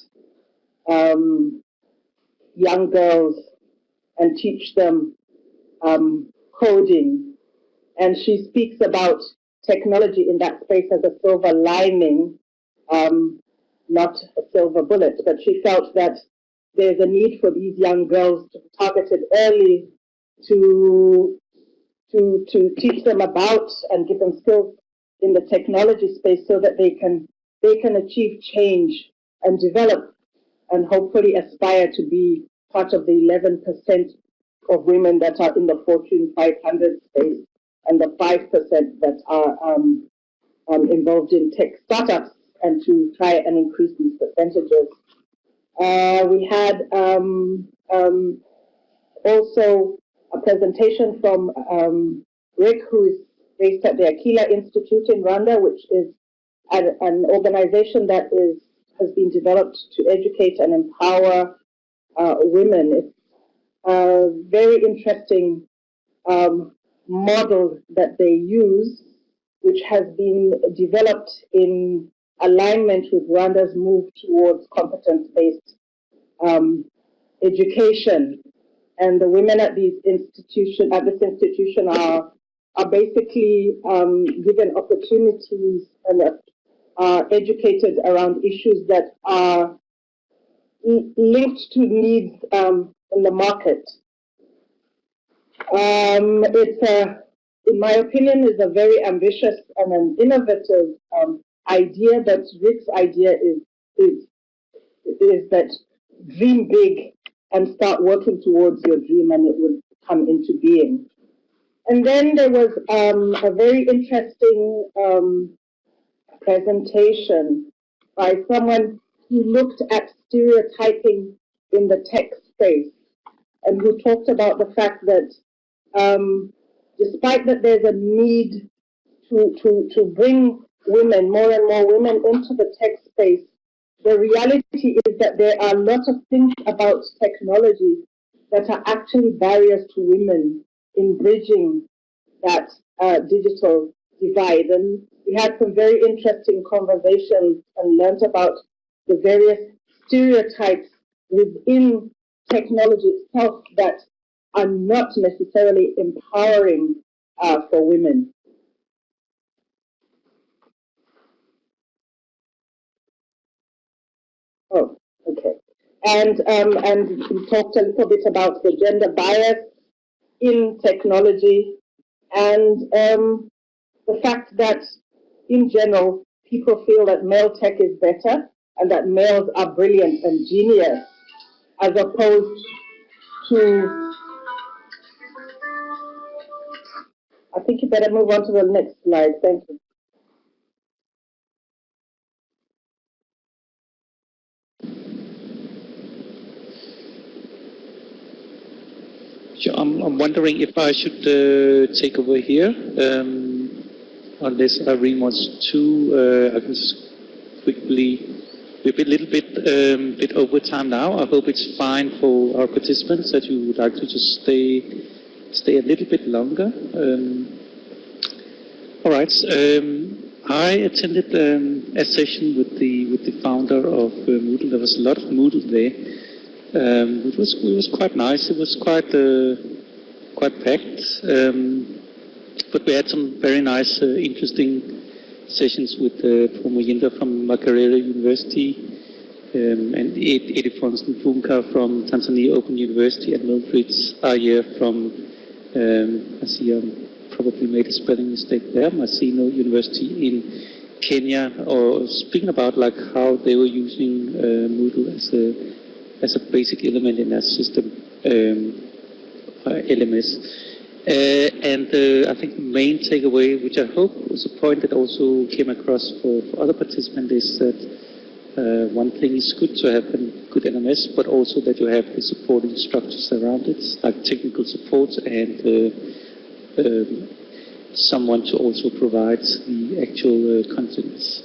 young girls and teach them coding. And she speaks about technology in that space as a silver lining, not a silver bullet. But she felt that there's a need for these young girls to be targeted early to teach them about and give them skills in the technology space so that they can achieve change and develop and hopefully aspire to be part of the 11% of women that are in the Fortune 500 space and the 5% that are involved in tech startups, and to try and increase these percentages. We had also a presentation from Rick, who is based at the Akila Institute in Rwanda, which is an organization that has been developed to educate and empower women. It's a very interesting model that they use, which has been developed in alignment with Rwanda's move towards competence-based education. And the women at this institution are basically given opportunities and are educated around issues that are linked to needs in the market. In my opinion, is a very ambitious and an innovative idea. But Rick's idea is that dream big and start working towards your dream, and it will come into being. And then there was a very interesting presentation by someone who looked at stereotyping in the tech space, and who talked about the fact that despite that there's a need to bring women, more and more women into the tech space, the reality is that there are a lot of things about technology that are actually barriers to women in bridging that digital divide. And we had some very interesting conversations and learned about the various stereotypes within technology itself that are not necessarily empowering for women. Oh, okay. And we talked a little bit about the gender bias in technology, and the fact that in general people feel that male tech is better and that males are brilliant and genius, as opposed to, I think you better move on to the next slide. Thank you. I'm wondering if I should take over here. Unless Irene wants to, I can just quickly. We're a little bit over time now. I hope it's fine for our participants that you would like to just stay a little bit longer. All right. I attended a session with the founder of Moodle. There was a lot of Moodle there. It was quite nice. It was quite packed, but we had some very nice, interesting sessions with Promuyinda from Makerere University, and Edith Funka from Tanzania Open University, and Mildred Ayer from I see I probably made a spelling mistake there, Maseno University in Kenya, or speaking about like how they were using Moodle as a basic element in their system, LMS. And I think the main takeaway, which I hope was a point that also came across for other participants, is that one thing is good to have a good LMS, but also that you have the supporting structures around it, like technical support and someone to also provide the actual contents.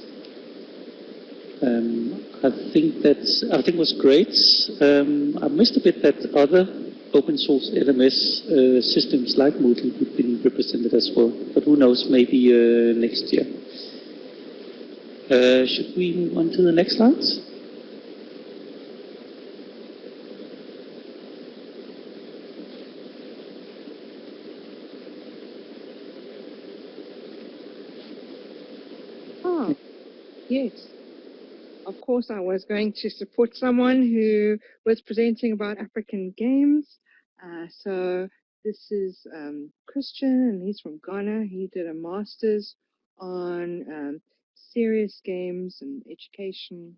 I think it was great. I missed a bit that other open source LMS systems like Moodle would be represented as well, but who knows, maybe next year. Should we move on to the next slides? Oh, yes. Of course, I was going to support someone who was presenting about African games. So this is Christian, and he's from Ghana. He did a master's on serious games and education.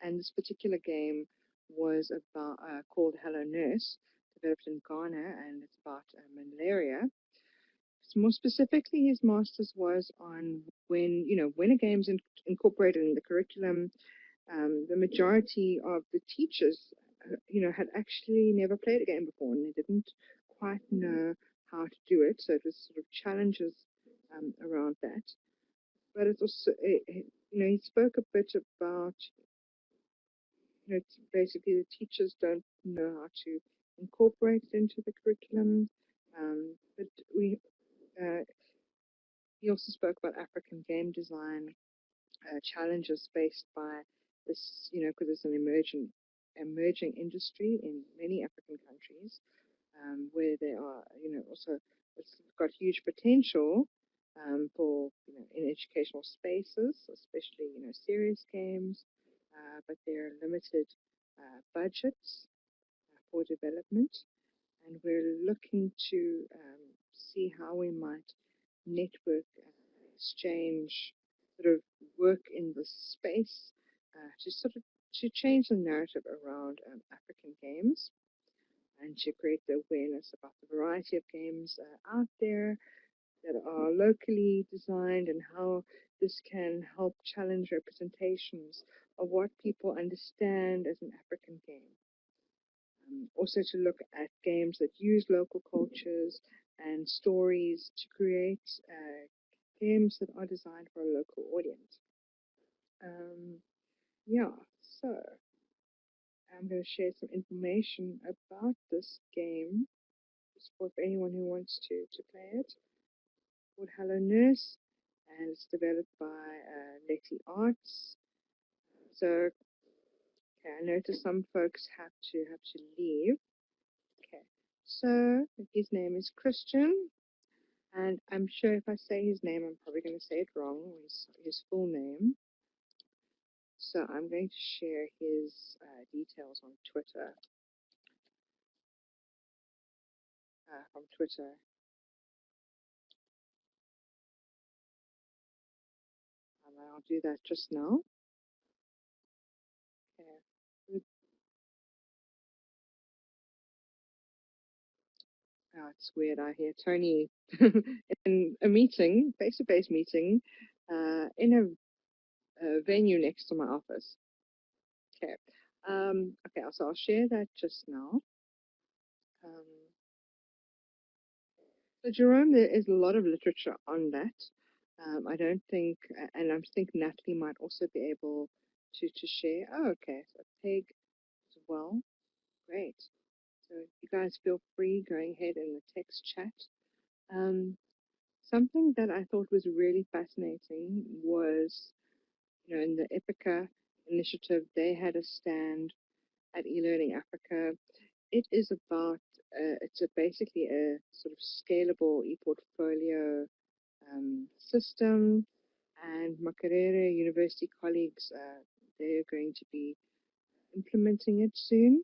And this particular game was about called Hello Nurse, developed in Ghana, and it's about malaria. So more specifically, his master's was on when a game's incorporated in the curriculum, the majority of the teachers, had actually never played a game before, and they didn't quite know how to do it. So it was sort of challenges around that. But it also, he spoke a bit about, basically the teachers don't know how to incorporate it into the curriculum. But he also spoke about African game design challenges faced by this, because it's an emerging industry in many African countries, where they are, also it's got huge potential for, in educational spaces, especially, serious games, but there are limited budgets for development, and we're looking to see how we might network exchange, sort of work in this space to change the narrative around African games and to create the awareness about the variety of games out there that are locally designed and how this can help challenge representations of what people understand as an African game. Also to look at games that use local cultures and stories to create games that are designed for a local audience. Yeah, so I'm going to share some information about this game for anyone who wants to play it. It's called Hello Nurse, and it's developed by Letty Arts. So, okay, I noticed some folks have to leave. Okay, so his name is Christian, and I'm sure if I say his name, I'm probably going to say it wrong, his full name. So I'm going to share his details on Twitter. From Twitter. And I'll do that just now. Okay. Oh, it's weird. I hear Tony in a meeting, face-to-face meeting, in a venue next to my office. Okay. Okay, so I'll share that just now. So Jerome, there is a lot of literature on that. I don't think, and I think Natalie might also be able to share. Oh, okay, so Peg as well. Great. So you guys feel free going ahead in the text chat. Something that I thought was really fascinating was, in the Epica initiative, they had a stand at eLearning Africa. It is about, it's basically a sort of scalable e-portfolio system, and Makerere University colleagues, they're going to be implementing it soon.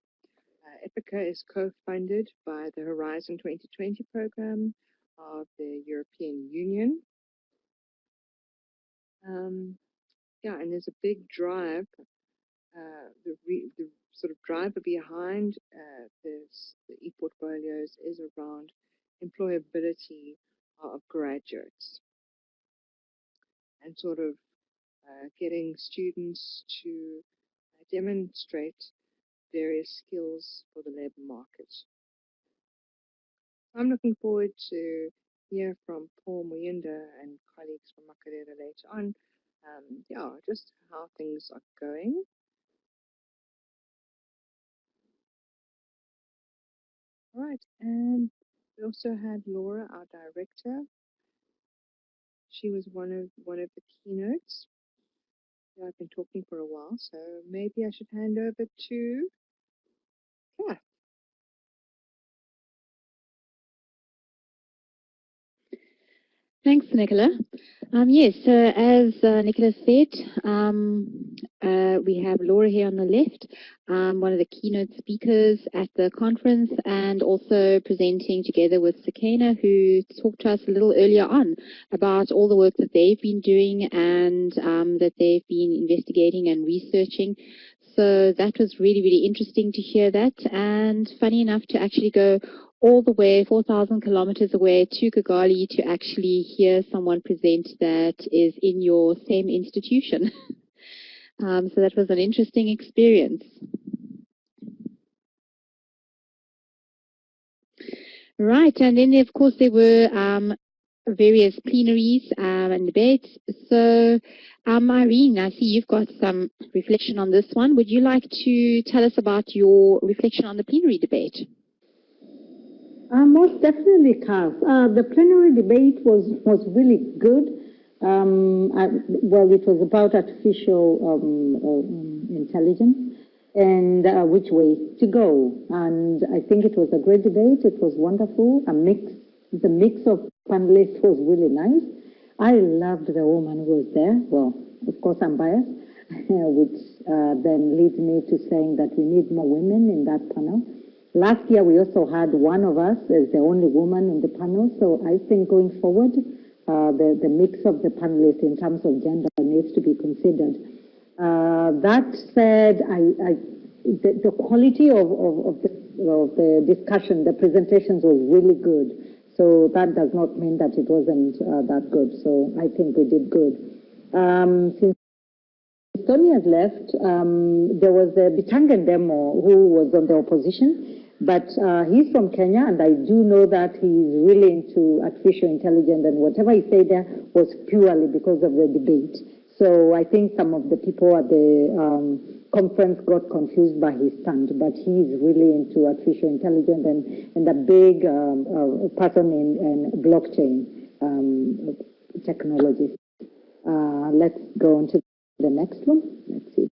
Epica is co-funded by the Horizon 2020 program of the European Union. Yeah, and there's a big drive. The sort of driver behind the e-portfolios is around employability of graduates and sort of getting students to demonstrate various skills for the labor market. I'm looking forward to hear from Paul Muyinda and colleagues from Makerere later on. Yeah, just how things are going. All right, and we also had Laura, our director. She was one of the keynotes. Yeah, I've been talking for a while, so maybe I should hand over to Kath. Thanks, Nicola. Yes, so as Nicola said, we have Laura here on the left, one of the keynote speakers at the conference, and also presenting together with Sakina, who talked to us a little earlier on about all the work that they've been doing and that they've been investigating and researching. So that was really, really interesting to hear that, and funny enough to actually go all the way 4,000 kilometers away to Kigali to actually hear someone present that is in your same institution. So that was an interesting experience. Right, and then of course there were various plenaries and debates. So, Irene, I see you've got some reflection on this one. Would you like to tell us about your reflection on the plenary debate? Most definitely, Kath. The plenary debate was really good. Well, it was about artificial intelligence and which way to go. And I think it was a great debate. It was wonderful. The mix of panelists was really nice. I loved the woman who was there. Well, of course, I'm biased, which then leads me to saying that we need more women in that panel. Last year, we also had one of us as the only woman in the panel. So I think going forward, the mix of the panelists in terms of gender needs to be considered. That said, the quality of the discussion, the presentations was really good. So that does not mean that it wasn't that good. So I think we did good. Since Estonia's left, there was a Bitangan demo who was on the opposition. But he's from Kenya, and I do know that he's really into artificial intelligence, and whatever he said there was purely because of the debate. So I think some of the people at the conference got confused by his stand, but he's really into artificial intelligence and a big person in blockchain technology. Let's go on to the next one. Let's see.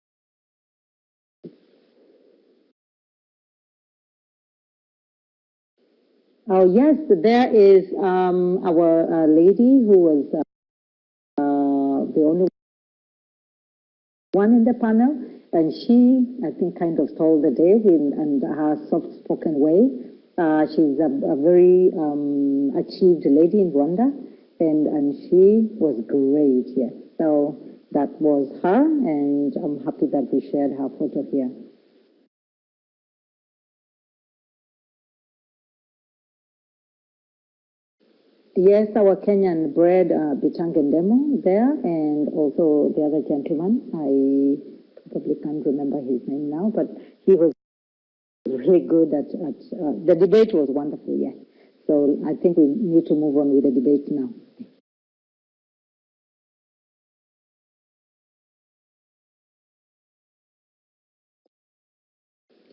Oh, yes, there is our lady who was the only one in the panel, and she, I think, kind of stole the day and her soft-spoken way. She's a very achieved lady in Rwanda, and she was great, yes. So that was her, and I'm happy that we shared her photo here. Yes, our Kenyan bred Bitangan demo there, and also the other gentleman. I probably can't remember his name now, but he was really good at the debate was wonderful, yes. So I think we need to move on with the debate now.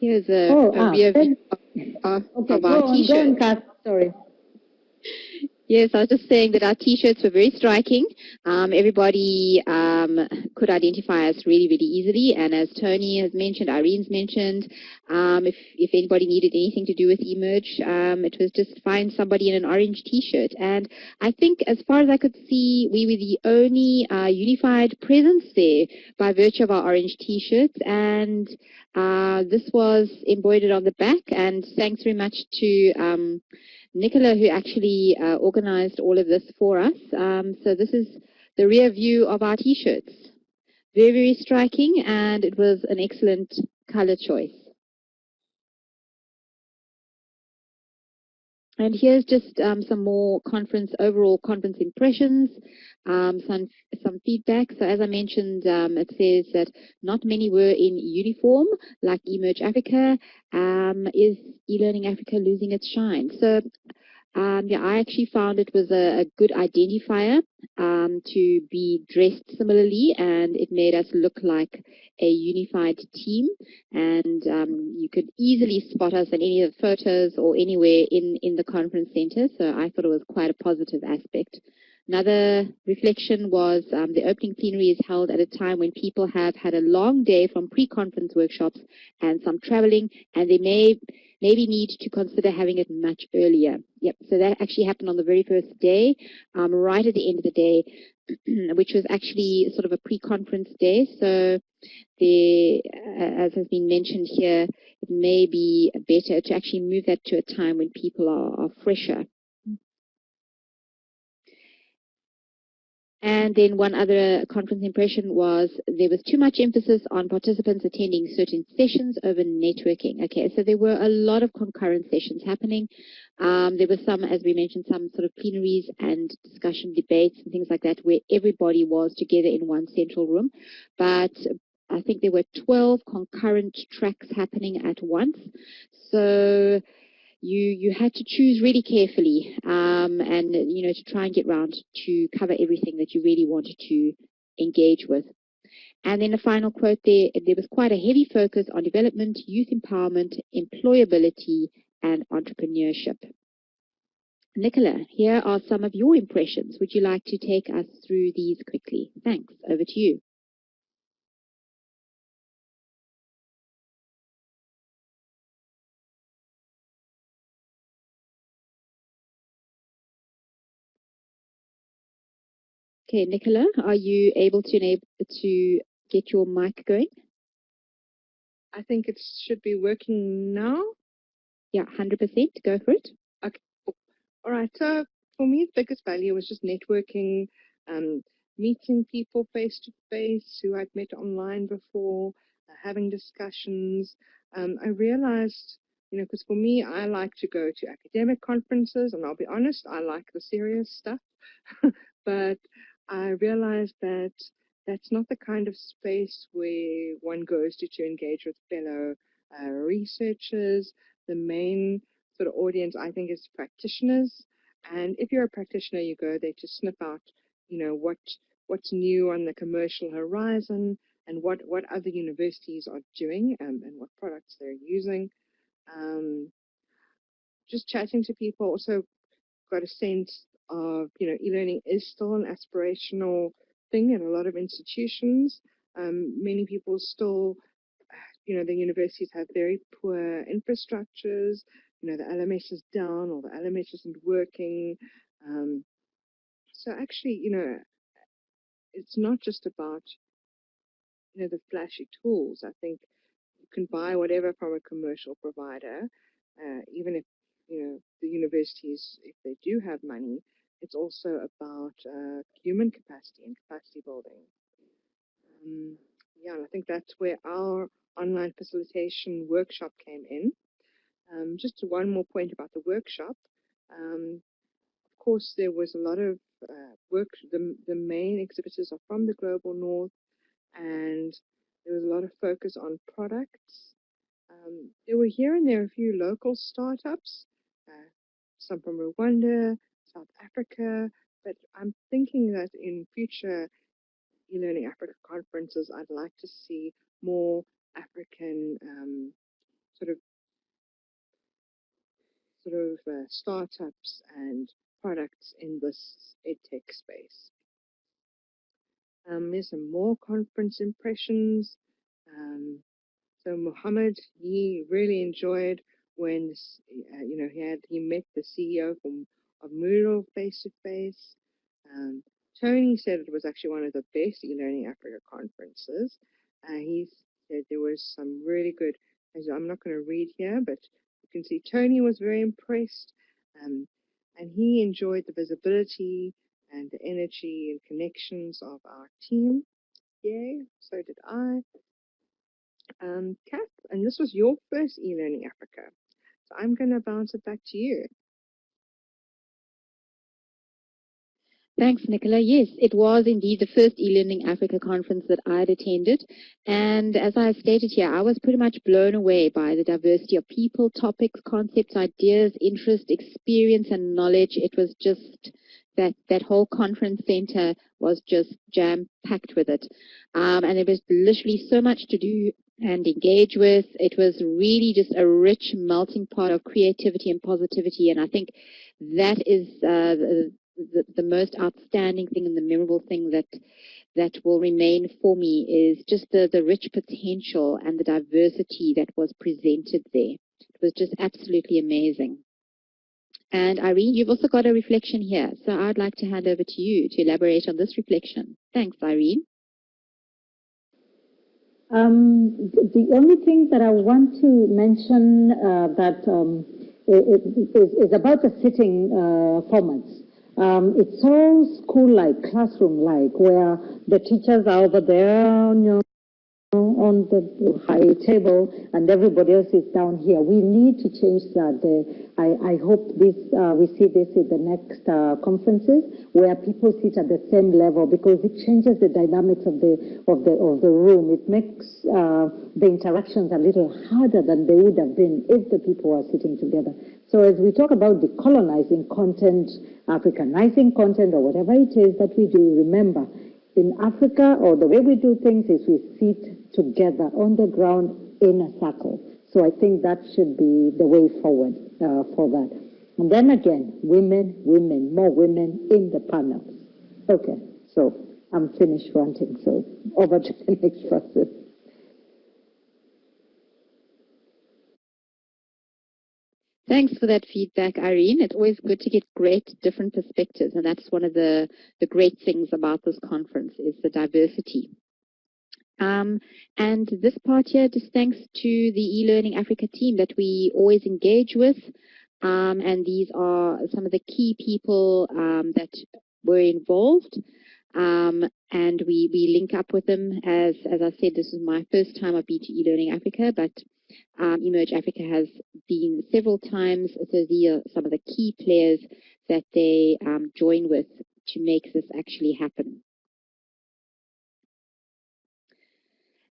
Here's a rear view of our t-shirt. Go on, Kath. Sorry. Yes, I was just saying that our T-shirts were very striking. Everybody could identify us really, really easily. And as Tony has mentioned, Irene's mentioned, if anybody needed anything to do with eMerge, it was just find somebody in an orange T-shirt. And I think as far as I could see, we were the only unified presence there by virtue of our orange T-shirts. And this was embroidered on the back. And thanks very much to Nicola, who actually organized all of this for us. So this is the rear view of our T-shirts. Very, very striking, and it was an excellent color choice. And here's just some more overall conference impressions, some feedback. So as I mentioned, it says that not many were in uniform, like eMerge Africa. Is eLearning Africa losing its shine? So yeah, I actually found it was a good identifier to be dressed similarly, and it made us look like a unified team. And you could easily spot us in any of the photos or anywhere in the conference center. So I thought it was quite a positive aspect. Another reflection was the opening plenary is held at a time when people have had a long day from pre-conference workshops and some traveling, and they maybe need to consider having it much earlier. Yep, so that actually happened on the very first day, right at the end of the day, which was actually sort of a pre-conference day. So as has been mentioned here, it may be better to actually move that to a time when people are fresher. And then one other conference impression was there was too much emphasis on participants attending certain sessions over networking. Okay, so there were a lot of concurrent sessions happening. There were some, as we mentioned, some sort of plenaries and discussion debates and things like that where everybody was together in one central room. But I think there were 12 concurrent tracks happening at once. So you had to choose really carefully, and to try and get round to cover everything that you really wanted to engage with. And then the final quote there was quite a heavy focus on development, youth empowerment, employability, and entrepreneurship. Nicola, here are some of your impressions. Would you like to take us through these quickly? Thanks. Over to you. Okay, Nicola, are you able to get your mic going? I think it should be working now. Yeah, 100%. Go for it. Okay. All right. So for me, the biggest value was just networking, meeting people face to face who I'd met online before, having discussions. I realized, because for me, I like to go to academic conferences, and I'll be honest, I like the serious stuff. But I realized that that's not the kind of space where one goes to engage with fellow researchers. The main sort of audience, I think, is practitioners. And if you're a practitioner, you go there to sniff out, what's new on the commercial horizon and what other universities are doing, and what products they're using. Just chatting to people, also got a sense of, e-learning is still an aspirational thing in a lot of institutions. Many people still, the universities have very poor infrastructures. The LMS is down, or the LMS isn't working. So actually, it's not just about, the flashy tools. I think you can buy whatever from a commercial provider, even if, the universities, if they do have money. It's also about human capacity and capacity building. Yeah, and I think that's where our online facilitation workshop came in. Just one more point about the workshop. Of course, there was a lot of work. The main exhibitors are from the Global North, and there was a lot of focus on products. There were here and there a few local startups, some from Rwanda, South Africa, but I'm thinking that in future eLearning Africa conferences, I'd like to see more African sort of startups and products in this edtech space. There's some more conference impressions. So Mohammed, he really enjoyed when he met the CEO of Moodle face to face. Tony said it was actually one of the best eLearning Africa conferences. He said there was some really good. I'm not going to read here, but you can see Tony was very impressed, and he enjoyed the visibility and the energy and connections of our team. Yay! So did I. Kath, and this was your first eLearning Africa. So I'm going to bounce it back to you. Thanks, Nicola. Yes, it was indeed the first eLearning Africa conference that I'd attended. And as I stated here, I was pretty much blown away by the diversity of people, topics, concepts, ideas, interest, experience, and knowledge. It was just that whole conference center was just jam-packed with it. And there was literally so much to do and engage with. It was really just a rich melting pot of creativity and positivity. And I think that is the most outstanding thing and the memorable thing that will remain for me is just the rich potential and the diversity that was presented there. It was just absolutely amazing. And Irene, you've also got a reflection here, so I'd like to hand over to you to elaborate on this reflection. Thanks, Irene. The only thing that I want to mention is about the sitting formats. It's all school-like, classroom-like, where the teachers are over there, on the high table and everybody else is down here. We need to change that. I hope this we see this in the next conferences where people sit at the same level, because it changes the dynamics of the room. It makes the interactions a little harder than they would have been if the people were sitting together. So as we talk about decolonizing content, Africanizing content, or whatever it is that we do, remember, in Africa, or the way we do things is we sit together on the ground in a circle. So I think that should be the way forward for that. And then again, women, more women in the panels. Okay, so I'm finished ranting, so over to the next person. Thanks for that feedback, Irene. It's always good to get great different perspectives, and that's one of the great things about this conference is the diversity. And this part here, just thanks to the eLearning Africa team that we always engage with. And these are some of the key people that were involved. And we link up with them. As I said, this is my first time I've been to eLearning Africa, but Emerge Africa has been several times. So these are some of the key players that they join with to make this actually happen.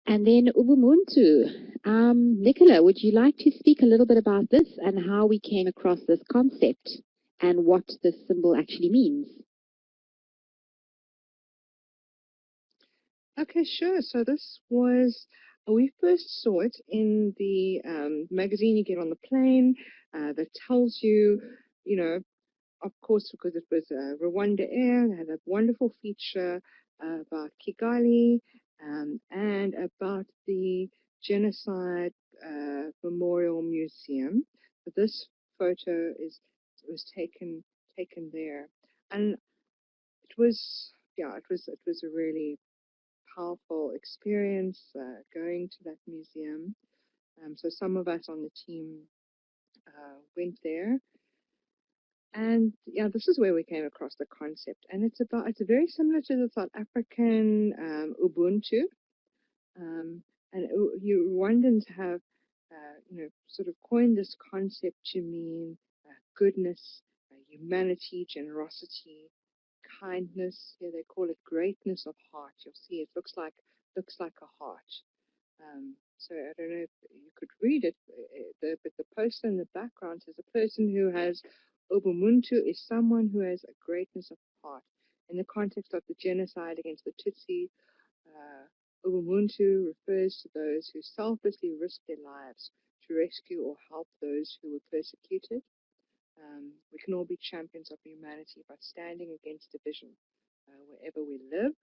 And then Ubuntu. Nicola, would you like to speak a little bit about this and how we came across this concept and what this symbol actually means? Okay, sure. So this was, we first saw it in the magazine you get on the plane that tells you, you know, of course, because it was Rwanda Air, it had a wonderful feature about Kigali and about the Genocide Memorial Museum. But this photo was taken there, and it was it was a really powerful experience going to that museum. So some of us on the team went there. And yeah, this is where we came across the concept, and it's very similar to the South African Ubuntu, and you Rwandans have, sort of coined this concept to mean goodness, humanity, generosity, kindness. Yeah, they call it greatness of heart. You'll see it looks like a heart. So I don't know if you could read it, but the poster in the background says a person who has Ubuntu is someone who has a greatness of heart. In the context of the genocide against the Tutsi, Ubuntu refers to those who selflessly risk their lives to rescue or help those who were persecuted. We can all be champions of humanity by standing against division wherever we live.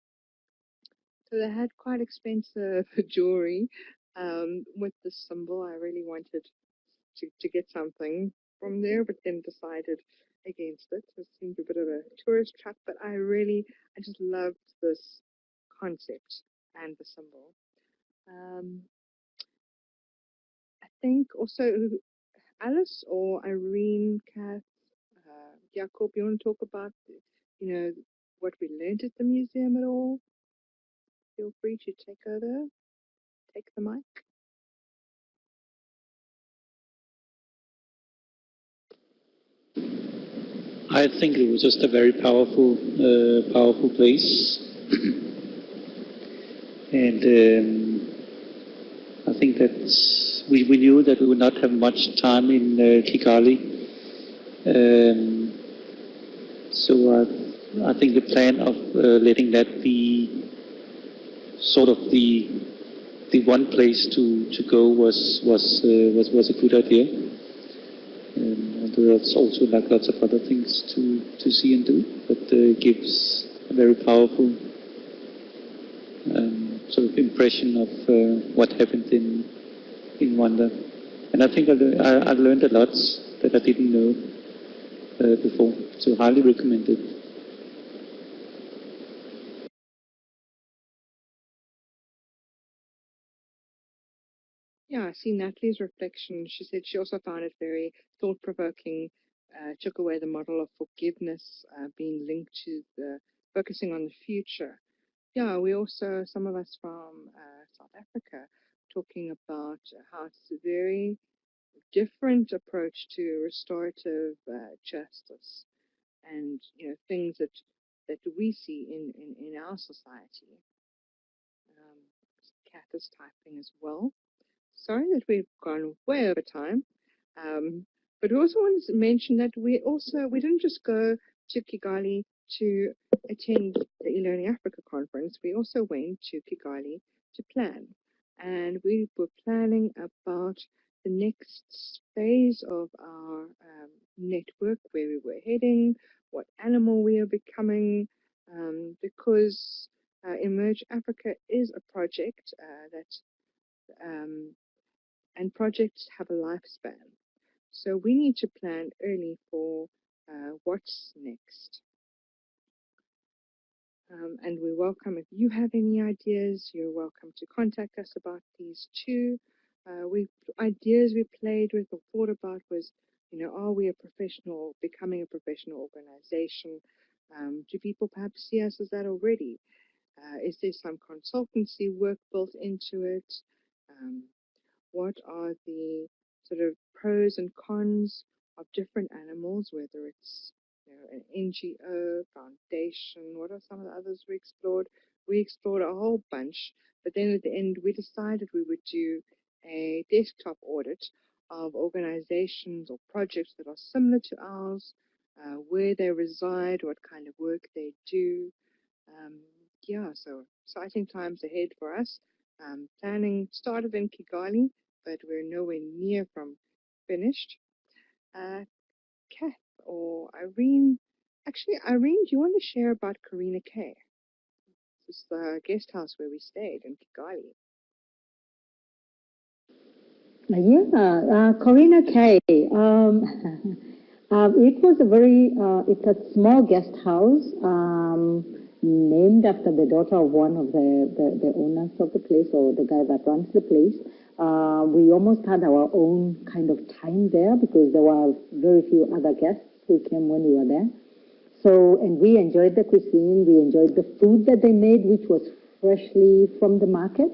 So they had quite expensive jewelry with the symbol. I really wanted to get something from there, but then decided against it. So it seemed a bit of a tourist trap, but I just loved this concept and the symbol. I think also Alice or Irene, Kath, Jacob, you want to talk about, what we learned at the museum at all? Feel free to take the mic. I think it was just a very powerful place, and I think that we knew that we would not have much time in Kigali, so I think the plan of letting that be sort of the one place to go was a good idea. And there's also like lots of other things to see and do, but gives a very powerful sort of impression of what happened in Rwanda. And I think I learned a lot that I didn't know before, so highly recommend it. Yeah, I see Natalie's reflection. She said she also found it very thought-provoking, took away the model of forgiveness being linked to the focusing on the future. yeah, we also, some of us from South Africa, talking about how it's a very different approach to restorative justice, and things that we see in our society. Kath is typing as well. Sorry that we've gone way over time. But we also wanted to mention that we didn't just go to Kigali to attend the eLearning Africa conference. We also went to Kigali to plan, and we were planning about the next phase of our network, where we were heading, what animal we are becoming, because Emerge Africa is a project that and projects have a lifespan. So we need to plan early for what's next. And we welcome, if you have any ideas, you're welcome to contact us about these too. Ideas we played with or thought about was, are we becoming a professional organization? Do people perhaps see us as that already? Is there some consultancy work built into it? Um, what are the sort of pros and cons of different animals, whether it's an NGO, foundation, what are some of the others we explored? We explored a whole bunch, but then at the end we decided we would do a desktop audit of organizations or projects that are similar to ours, where they reside, what kind of work they do. Um, yeah, so exciting times ahead for us. Planning started in Kigali, but we're nowhere near from finished. Kath or Irene, actually, Irene, do you want to share about Karina K? This is the guest house where we stayed in Kigali. Yeah, Corina K. It was it's a small guest house named after the daughter of one of the owners of the place, or the guy that runs the place. We almost had our own kind of time there because there were very few other guests who came when we were there. So, and we enjoyed the cuisine, we enjoyed the food that they made, which was freshly from the market.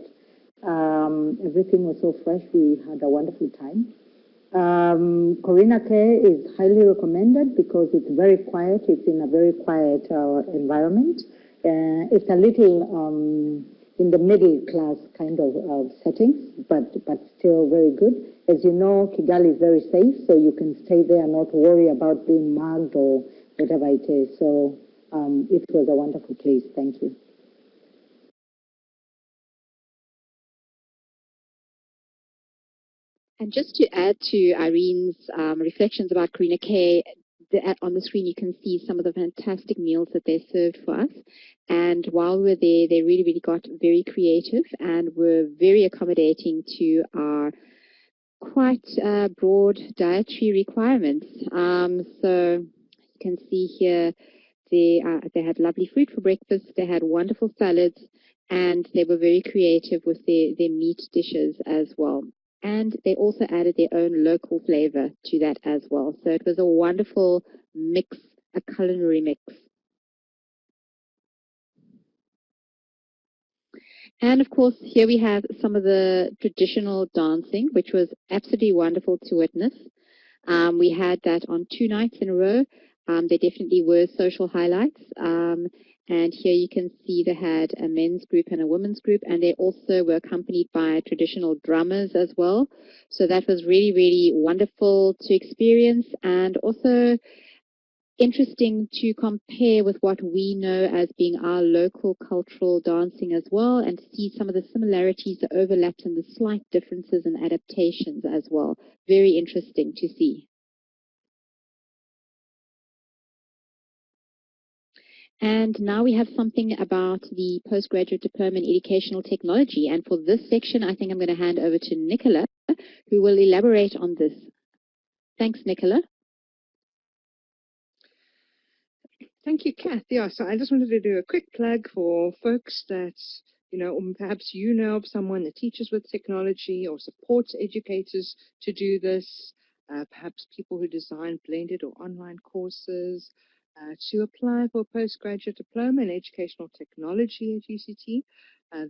Everything was so fresh, we had a wonderful time. Corina K is highly recommended because it's very quiet, it's in a very quiet environment. It's a little in the middle class kind of settings, but still very good. As you know, Kigali is very safe, so you can stay there and not worry about being mugged or whatever it is. So it was a wonderful place. Thank you. And just to add to Irene's reflections about Karina K, on the screen you can see some of the fantastic meals that they served for us. And while we were there, they really, really got very creative and were very accommodating to our quite broad dietary requirements. So you can see here they had lovely fruit for breakfast, they had wonderful salads, and they were very creative with their meat dishes as well. And they also added their own local flavor to that as well. So it was a wonderful mix, a culinary mix. And of course, here we have some of the traditional dancing, which was absolutely wonderful to witness. We had that on 2 nights in a row. There definitely were social highlights. And here you can see they had a men's group and a women's group, and they also were accompanied by traditional drummers as well. So that was really, really wonderful to experience, and also interesting to compare with what we know as being our local cultural dancing as well, and see some of the similarities, the overlaps, and the slight differences and adaptations as well. Very interesting to see. And now we have something about the postgraduate diploma in educational technology. And for this section, I think I'm going to hand over to Nicola, who will elaborate on this. Thanks, Nicola. Thank you, Kath. Yeah, so I just wanted to do a quick plug for folks that, perhaps of someone that teaches with technology or supports educators to do this, perhaps people who design blended or online courses. to apply for a postgraduate diploma in educational technology at UCT.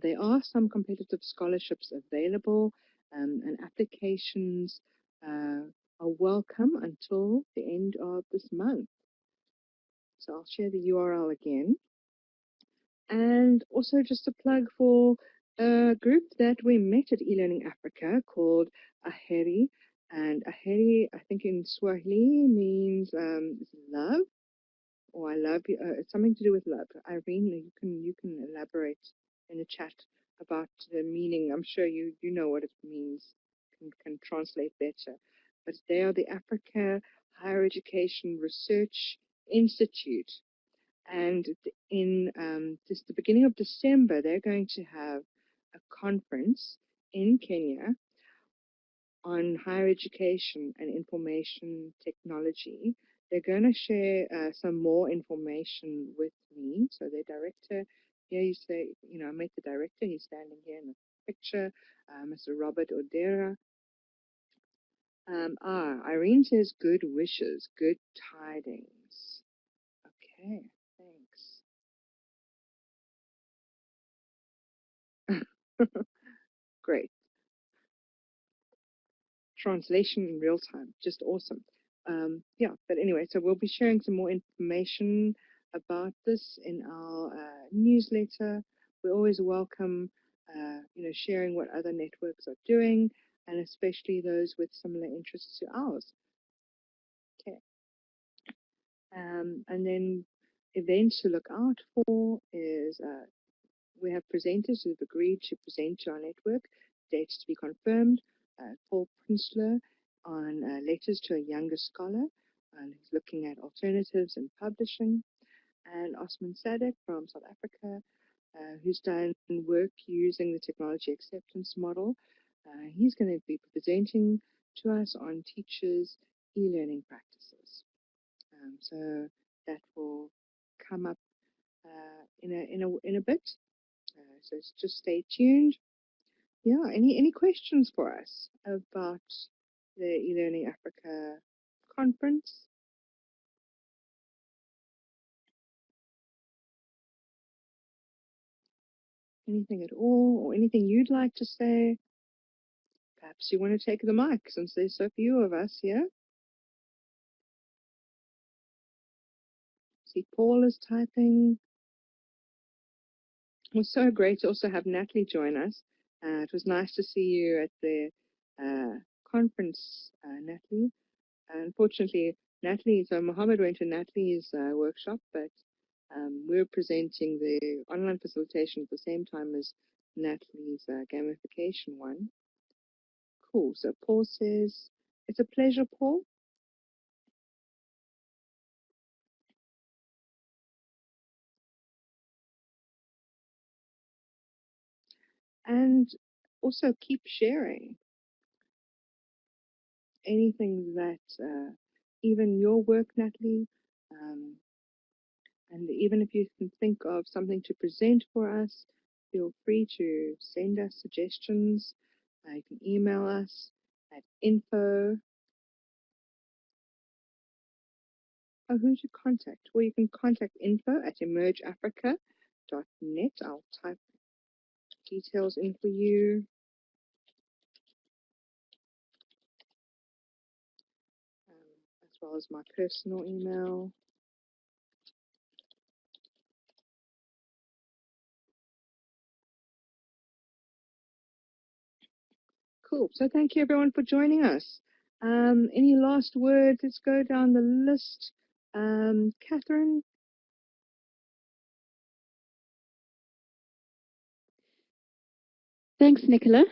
There are some competitive scholarships available, and applications are welcome until the end of this month. So I'll share the URL again. And also just a plug for a group that we met at eLearning Africa called Aheri. And Aheri, I think in Swahili, means love, or I love you. It's something to do with love. Irene, you can elaborate in the chat about the meaning. I'm sure you know what it means, can translate better. But they are the Africa Higher Education Research Institute. And in just the beginning of December, they're going to have a conference in Kenya on higher education and information technology. They're going to share some more information with me. So their director, here you say, I met the director. He's standing here in the picture, Mr. Robert Odera. Irene says good wishes, good tidings. Okay, thanks. Great. Translation in real time, just awesome. Yeah, but anyway, so we'll be sharing some more information about this in our newsletter. We always welcome, sharing what other networks are doing, and especially those with similar interests to ours. Okay. And then events to look out for is we have presenters who've agreed to present to our network, dates to be confirmed. Paul Prinsloo on letters to a younger scholar, who's looking at alternatives in publishing, and Osman Sadek from South Africa, who's done work using the technology acceptance model. He's going to be presenting to us on teachers' e-learning practices. So that will come up in a bit. So just stay tuned. Yeah, any questions for us about the eLearning Africa conference? Anything at all, or anything you'd like to say? Perhaps you want to take the mic since there's so few of us here. See, Paul is typing. It was so great to also have Natalie join us. It was nice to see you at the conference, Natalie. Unfortunately, so Mohammed went to Natalie's workshop, but we're presenting the online facilitation at the same time as Natalie's gamification one. Cool. So Paul says, it's a pleasure, Paul. And also keep sharing anything that, even your work, Natalie, and even if you can think of something to present for us, feel free to send us suggestions. You can email us at info. Oh, who to contact? Well, you can contact info@emergeafrica.net. I'll type details in for you. As well as my personal email. Cool. So thank you, everyone, for joining us. Any last words? Let's go down the list. Catherine? Thanks, Nicola.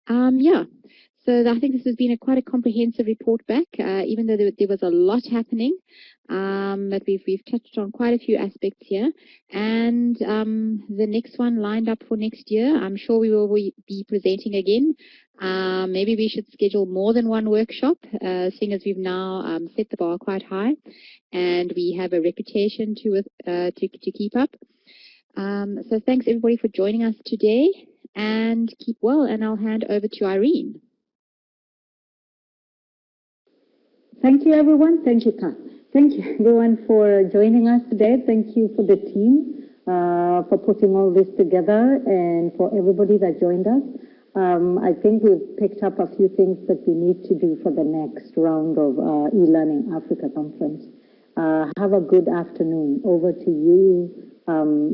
Yeah, so I think this has been quite a comprehensive report back, even though there was a lot happening. But we've touched on quite a few aspects here. And the next one lined up for next year, I'm sure we will be presenting again. Maybe we should schedule more than one workshop, seeing as we've now set the bar quite high, and we have a reputation to keep up. So thanks everybody for joining us today, and keep well. And I'll hand over to Irene. Thank you, everyone. Thank you, Kath. Thank you everyone for joining us today. Thank you for the team for putting all this together and for everybody that joined us. I think we've picked up a few things that we need to do for the next round of eLearning Africa conference. Have a good afternoon. Over to you,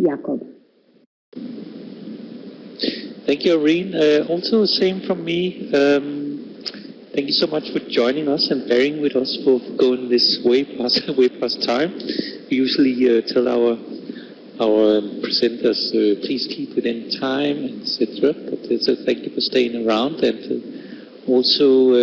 Jakob. Thank you, Irene. Also, same from me. Thank you so much for joining us and bearing with us for going this way past time. We usually tell our presenters, please keep within time, etc. But so thank you for staying around, and also,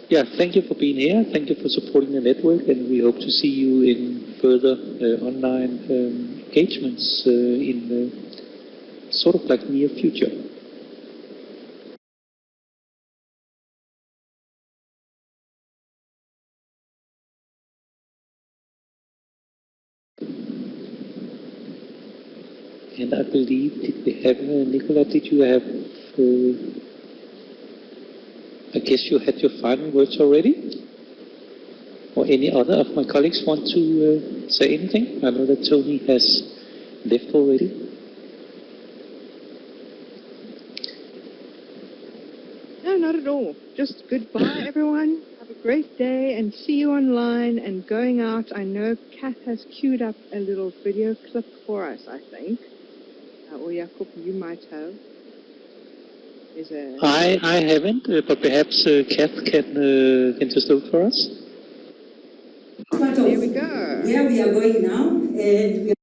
yeah, thank you for being here. Thank you for supporting the network, and we hope to see you in further online engagements in the sort of like near future. And I believe, did we have, Nicola, did you have, I guess you had your final words already? Or any other of my colleagues want to say anything? I know that Tony has left already. No, not at all. Just goodbye, everyone. Have a great day and see you online and going out. I know Kath has queued up a little video clip for us, I think. Or Jakob, you might have. I haven't, but perhaps Kath can just look for us. Here we go. Where we are going now, and we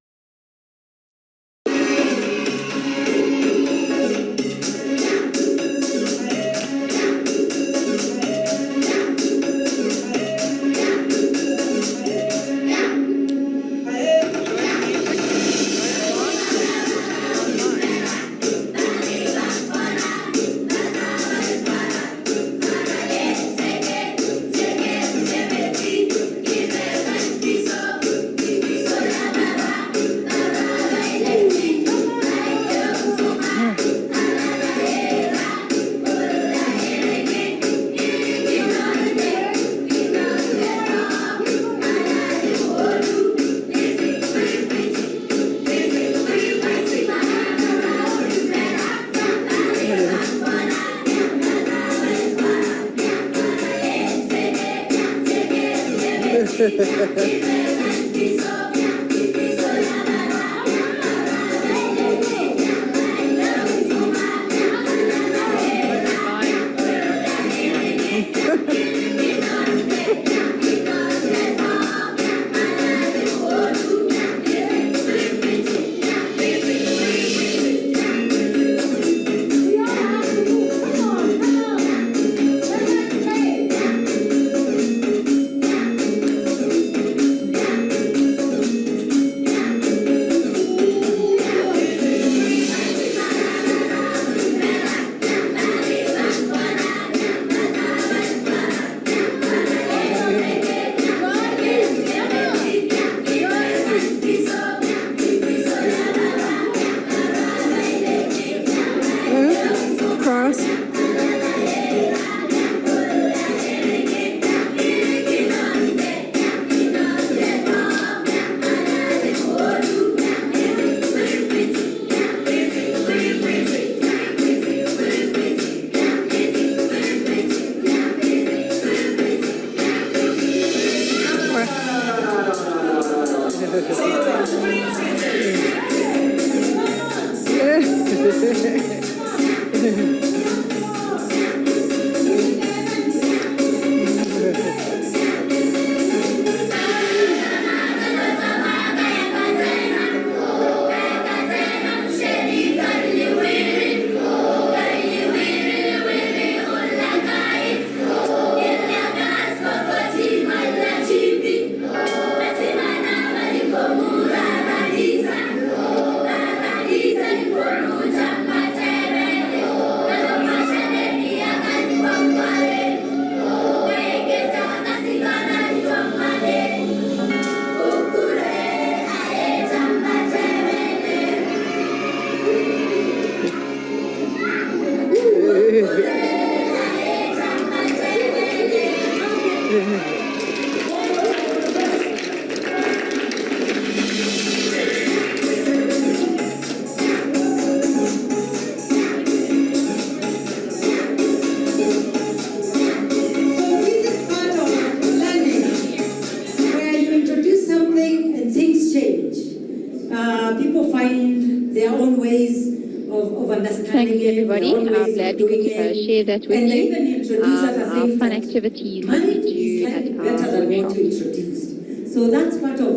of understanding Thanks, everybody. I'm glad we could share that with and they you. even introduce us as Our things fun that activities that we humanity do is at heading our better than what workshop. you introduced. So that's part of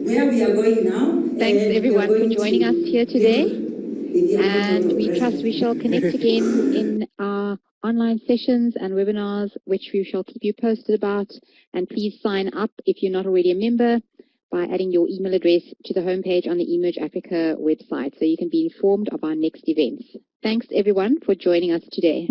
where we are going now. Thanks, and everyone, for joining us here today. And we trust we shall connect again in our online sessions and webinars, which we shall keep you posted about. And please sign up if you're not already a member by adding your email address to the homepage on the eMERGE Africa website so you can be informed of our next events. Thanks, everyone, for joining us today.